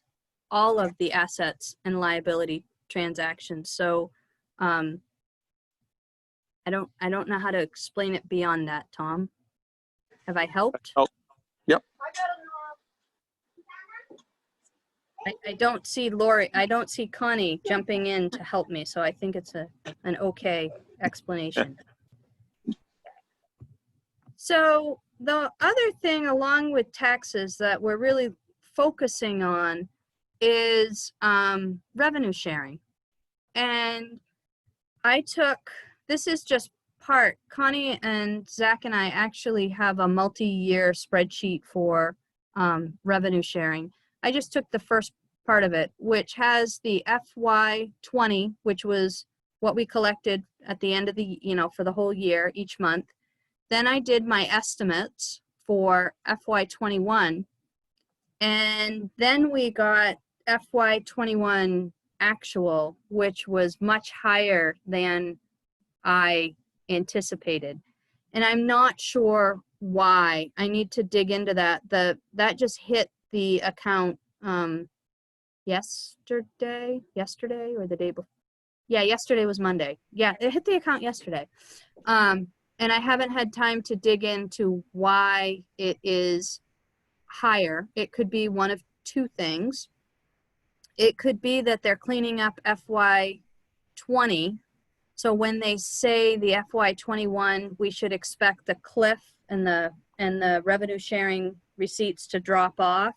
all of the assets and liability transactions. So I don't know how to explain it beyond that, Tom. Have I helped? Oh, yep. I don't see Lori, I don't see Connie jumping in to help me, so I think it's an okay explanation. So the other thing along with taxes that we're really focusing on is revenue sharing. And this is just part, Connie and Zach and I actually have a multi-year spreadsheet for revenue sharing. I just took the first part of it, which has the FY20, which was what we collected at the end of the, for the whole year, each month. Then I did my estimates for FY21. And then we got FY21 actual, which was much higher than I anticipated. And I'm not sure why. I need to dig into that. That just hit the account yesterday or the day before. Yeah, yesterday was Monday. Yeah, it hit the account yesterday. And I haven't had time to dig into why it is higher. It could be one of two things. It could be that they're cleaning up FY20. So when they say the FY21, we should expect the cliff and the revenue sharing receipts to drop off,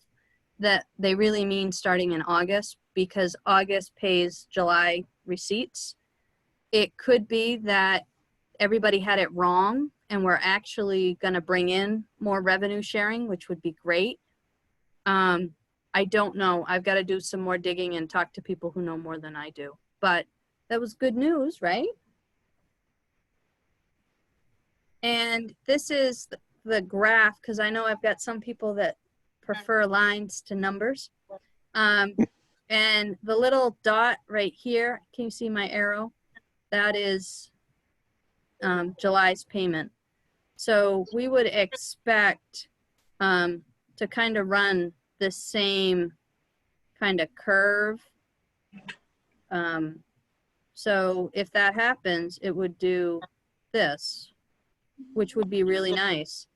that they really mean starting in August, because August pays July receipts. It could be that everybody had it wrong and we're actually going to bring in more revenue sharing, which would be great. I don't know. I've got to do some more digging and talk to people who know more than I do. But that was good news, right? And this is the graph, because I know I've got some people that prefer lines to numbers. And the little dot right here, can you see my arrow? That is July's payment. So we would expect to kind of run the same kind of curve. So if that happens, it would do this, which would be really nice.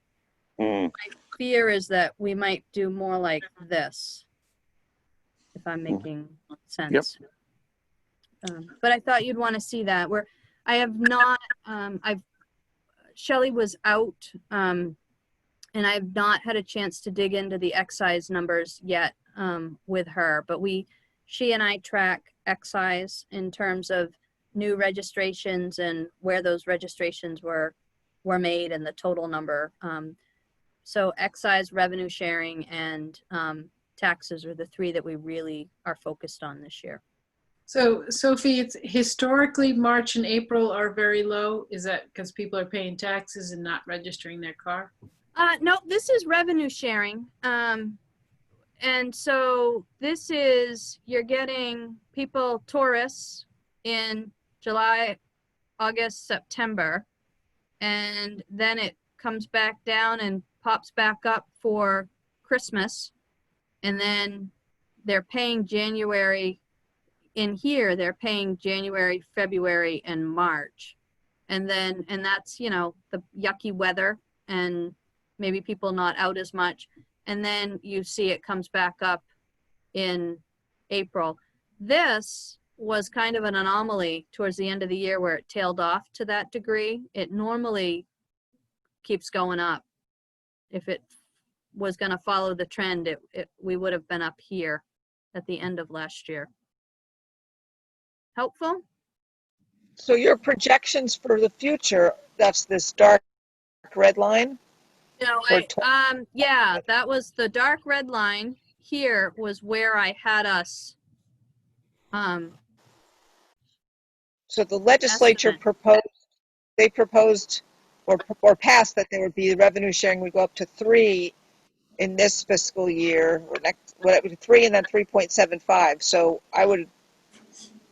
My fear is that we might do more like this, if I'm making sense. Yep. But I thought you'd want to see that. Where I have not, Shelley was out, and I've not had a chance to dig into the excise numbers yet with her, but she and I track excise in terms of new registrations and where those registrations were made and the total number. So excise, revenue sharing, and taxes are the three that we really are focused on this year. So Sophie, it's historically March and April are very low. Is that because people are paying taxes and not registering their car? No, this is revenue sharing. And so this is, you're getting people, tourists in July, August, September, and then it comes back down and pops back up for Christmas. And then they're paying January in here, they're paying January, February, and March. And that's, the yucky weather and maybe people not out as much. And then you see it comes back up in April. This was kind of an anomaly towards the end of the year where it tailed off to that degree. It normally keeps going up. If it was going to follow the trend, we would have been up here at the end of last year. Helpful? So your projections for the future, that's this dark red line? Yeah, that was the dark red line. Here was where I had us. So the legislature proposed or passed that there would be revenue sharing would go up to 3 in this fiscal year, or next, whatever, 3 and then 3.75. So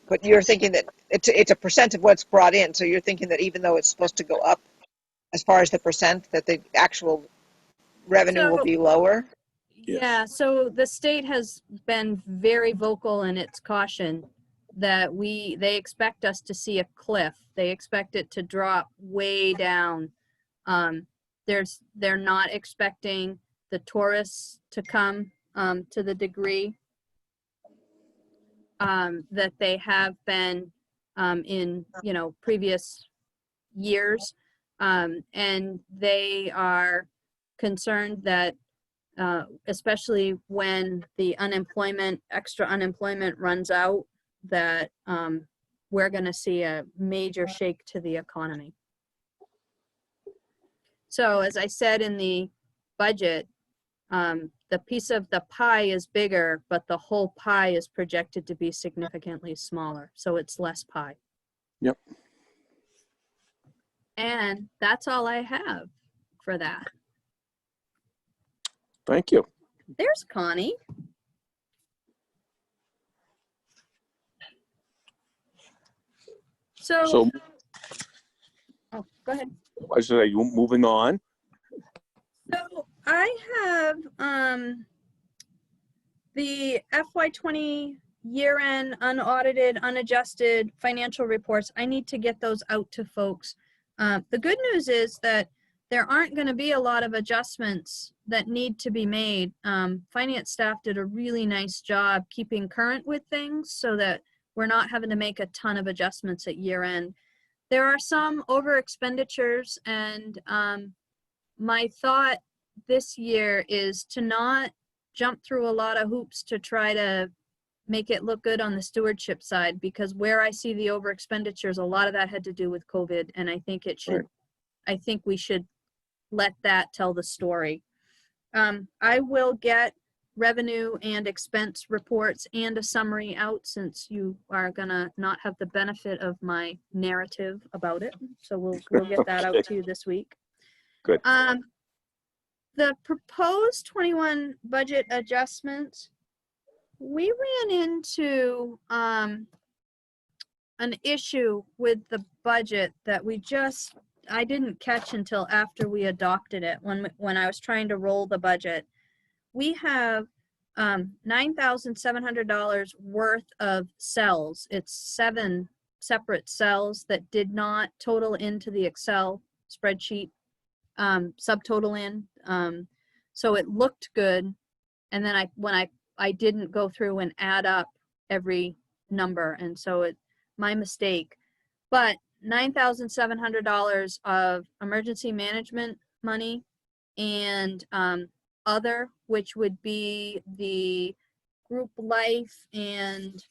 but you're thinking that it's a percent of what's brought in. So you're thinking that even though it's supposed to go up as far as the percent, that the actual revenue will be lower? Yeah, so the state has been very vocal in its caution that they expect us to see a cliff. They expect it to drop way down. they're not expecting the tourists to come to the degree that they have been in, you know, previous years. And they are concerned that especially when the extra unemployment runs out, that we're going to see a major shake to the economy. So as I said in the budget, the piece of the pie is bigger, but the whole pie is projected to be significantly smaller. So it's less pie. Yep. And that's all I have for that. Thank you. There's Connie. So oh, go ahead. I say, you moving on. So I have the FY20 year-end unaudited, unadjusted financial reports. I need to get those out to folks. The good news is that there aren't going to be a lot of adjustments that need to be made. Finance staff did a really nice job keeping current with things so that we're not having to make a ton of adjustments at year-end. There are some over expenditures, and my thought this year is to not jump through a lot of hoops to try to make it look good on the stewardship side, because where I see the over expenditures, a lot of that had to do with COVID, and I think it should, Right. I think we should let that tell the story. I will get revenue and expense reports and a summary out, since you are gonna not have the benefit of my narrative about it. So we'll get that out to you this week. Good. The proposed 21 budget adjustments, we ran into an issue with the budget that I didn't catch until after we adopted it. When I was trying to roll the budget, we have $9,700 worth of cells. It's 7 separate cells that did not total into the Excel spreadsheet, subtotal in. So it looked good. And then when I didn't go through and add up every number. And so my mistake. But $9,700 of emergency management money and other, which would be the group life, and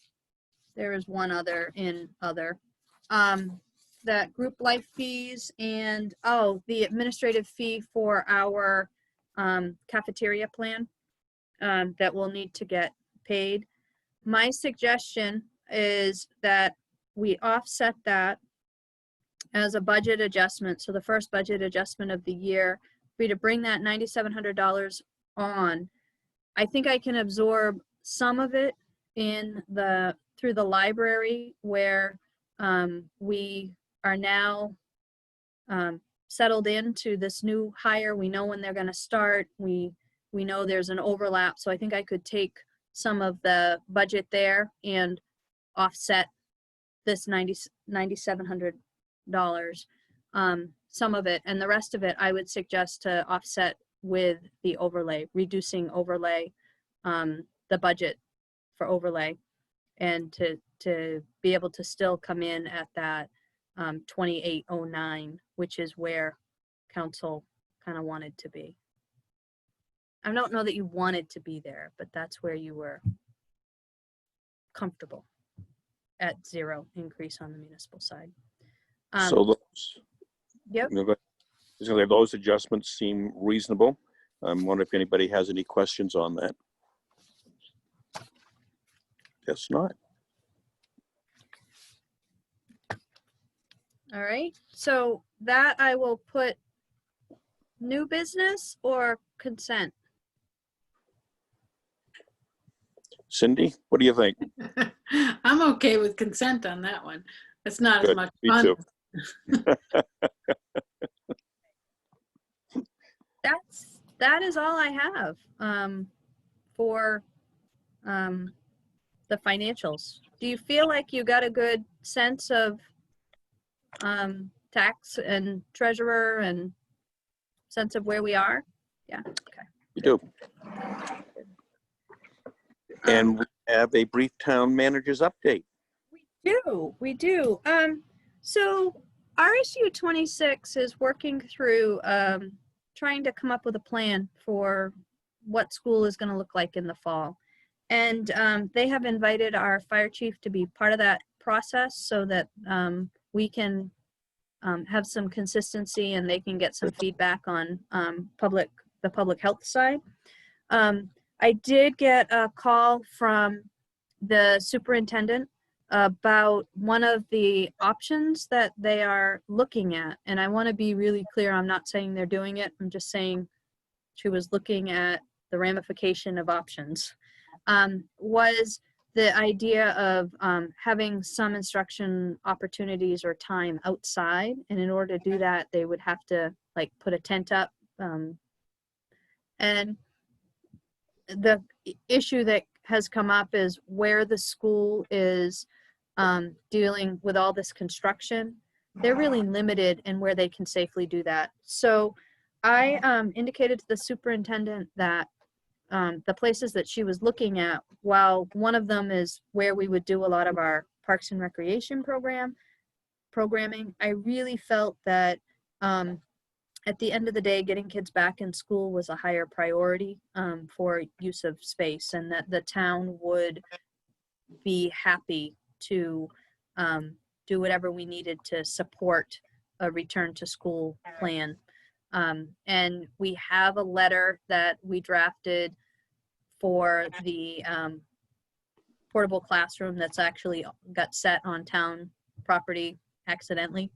there is one other in other. That group life fees and, the administrative fee for our cafeteria plan that will need to get paid. My suggestion is that we offset that as a budget adjustment. So the first budget adjustment of the year, for you to bring that $9,700 on. I think I can absorb some of it through the library, where we are now settled into this new hire. We know when they're going to start. We know there's an overlap. So I think I could take some of the budget there and offset this $9,700, some of it, and the rest of it I would suggest to offset with the overlay, reducing overlay, the budget for overlay, and to be able to still come in at that 2809, which is where council kind of wanted to be. I don't know that you wanted to be there, but that's where you were comfortable at 0 increase on the municipal side. So those, Yep. Those adjustments seem reasonable. I wonder if anybody has any questions on that. Guess not. All right, so that I will put new business or consent. Cindy, what do you think? I'm okay with consent on that one. It's not as Good. much Me fun. too. That is all I have for the financials. Do you feel like you got a good sense of tax and treasurer and sense of where we are? Yeah, okay. You do. And we have a brief town manager's update. We do. So RSU 26 is working through trying to come up with a plan for what school is going to look like in the fall. And they have invited our fire chief to be part of that process so that we can have some consistency and they can get some feedback on the public health side. I did get a call from the superintendent about one of the options that they are looking at. And I want to be really clear, I'm not saying they're doing it. I'm just saying she was looking at the ramification of options. Was the idea of having some instruction opportunities or time outside. And in order to do that, they would have to like put a tent up. And the issue that has come up is where the school is dealing with all this construction. They're really limited in where they can safely do that. So I indicated to the superintendent that the places that she was looking at, while one of them is where we would do a lot of our Parks and Recreation programming, I really felt that at the end of the day, getting kids back in school was a higher priority for use of space, and that the town would be happy to do whatever we needed to support a return to school plan. And we have a letter that we drafted for the portable classroom that's actually got set on town property accidentally.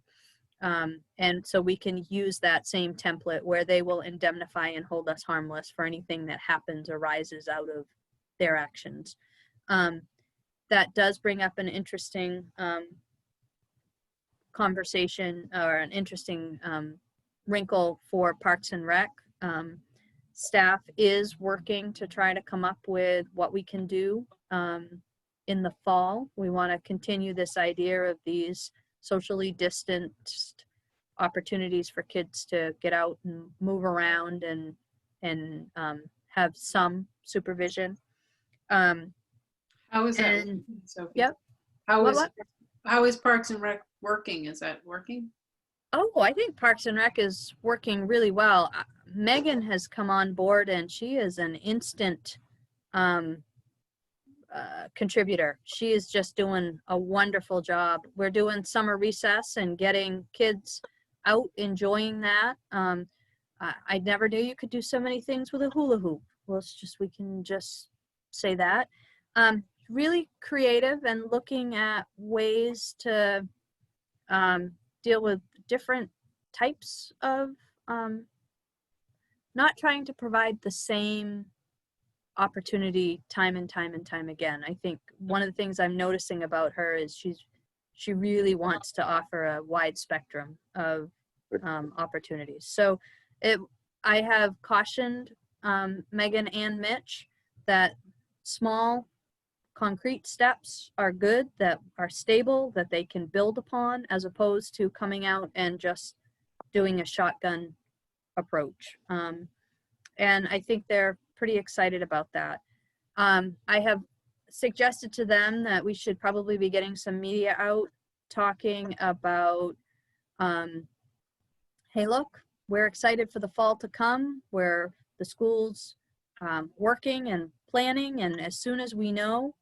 And so we can use that same template where they will indemnify and hold us harmless for anything that happens or arises out of their actions. That does bring up an interesting conversation or an interesting wrinkle for Parks and Rec. Staff is working to try to come up with what we can do in the fall. We want to continue this idea of these socially distanced opportunities for kids to get out and move around and have some supervision. How is that And working, Sophie? yep. How is Parks and Rec working? Is that working? Oh, I think Parks and Rec is working really well. Megan has come on board and she is an instant contributor. She is just doing a wonderful job. We're doing summer recess and getting kids out enjoying that. I never knew you could do so many things with a hula hoop. Well, we can just say that. Really creative and looking at ways to deal with different types of not trying to provide the same opportunity time and time again. I think one of the things I'm noticing about her is she really wants to offer a wide spectrum of opportunities. So I have cautioned Megan and Mitch that small concrete steps are good, that are stable, that they can build upon, as opposed to coming out and just doing a shotgun approach. And I think they're pretty excited about that. I have suggested to them that we should probably be getting some media out talking about, hey, look, we're excited for the fall to come, where the school's working and planning, and as soon as we know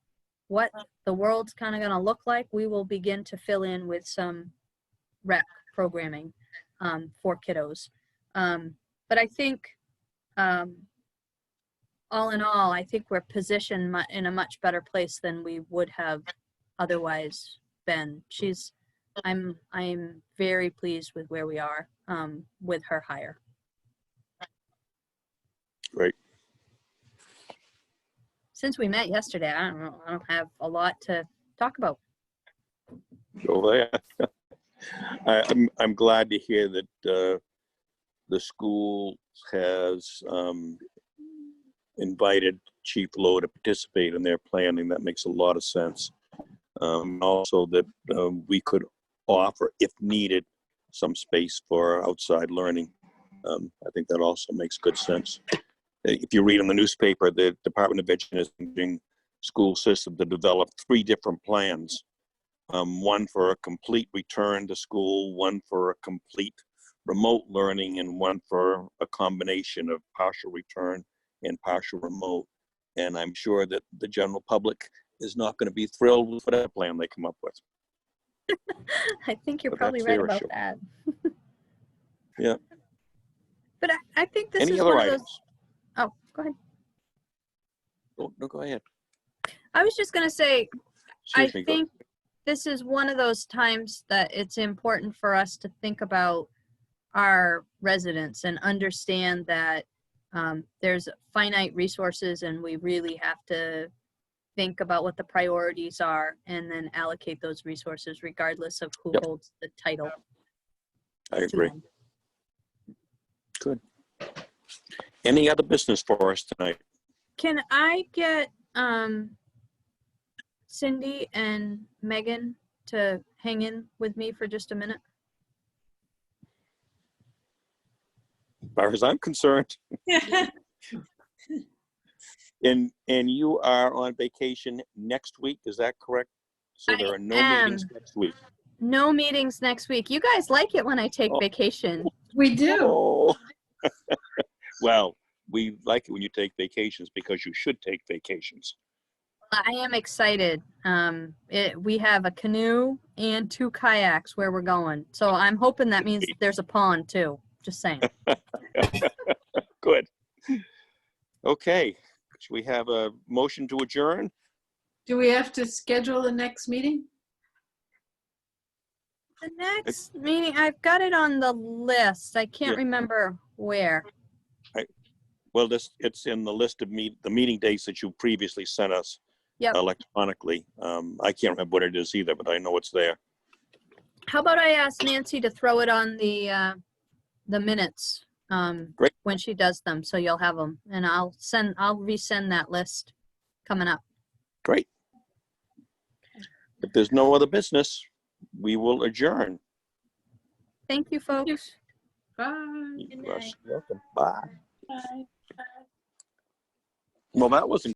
what the world's kind of going to look like, we will begin to fill in with some rec programming for kiddos. But I think all in all, I think we're positioned in a much better place than we would have otherwise been. I'm very pleased with where we are with her hire. Great. Since we met yesterday, I don't have a lot to talk about. Go there. I'm glad to hear that the school has invited Chief Lowe to participate in their planning. That makes a lot of sense. Also that we could offer, if needed, some space for outside learning I think that also makes good sense. If you read in the newspaper, the Department of Education is using school system to develop 3 different plans. One for a complete return to school, one for a complete remote learning, and one for a combination of partial return and partial remote. And I'm sure that the general public is not going to be thrilled with whatever plan they come up with. I think you're But probably that's right their about issue. that. Yeah. But I think this Any is other one items? of those. Oh, go ahead. Oh, no, go ahead. I was just going to say, Excuse me. I think this is one of those times that it's important for us to think about our residents and understand that there's finite resources and we really have to think about what the priorities are and then allocate those resources regardless of who Yep. holds the title. I to agree. them. Good. Any other business for us tonight? Can I get Cindy and Megan to hang in with me for just a minute? As far as I'm concerned. And you are on vacation next week, is that correct? So there are no meetings next week. No meetings next week. You guys like it when I take Oh. vacation. We do. Oh. Well, we like it when you take vacations because you should take vacations. I am excited. We have a canoe and 2 kayaks where we're going. So I'm hoping that means there's a pond too. Just saying. Good. Okay. Should we have a motion to adjourn? Do we have to schedule the next meeting? The next meeting, I've got it on the list. I can't Yeah. remember where. Well, it's in the list of the meeting dates that you previously sent us Yep. electronically. I can't remember what it is either, but I know it's there. How about I ask Nancy to throw it on the minutes Great. when she does them, so you'll have them, and I'll resend that list coming up. Great. If there's no other business, we will adjourn. Thank you, folks. Bye. You are welcome. Bye. Bye. Well, that wasn't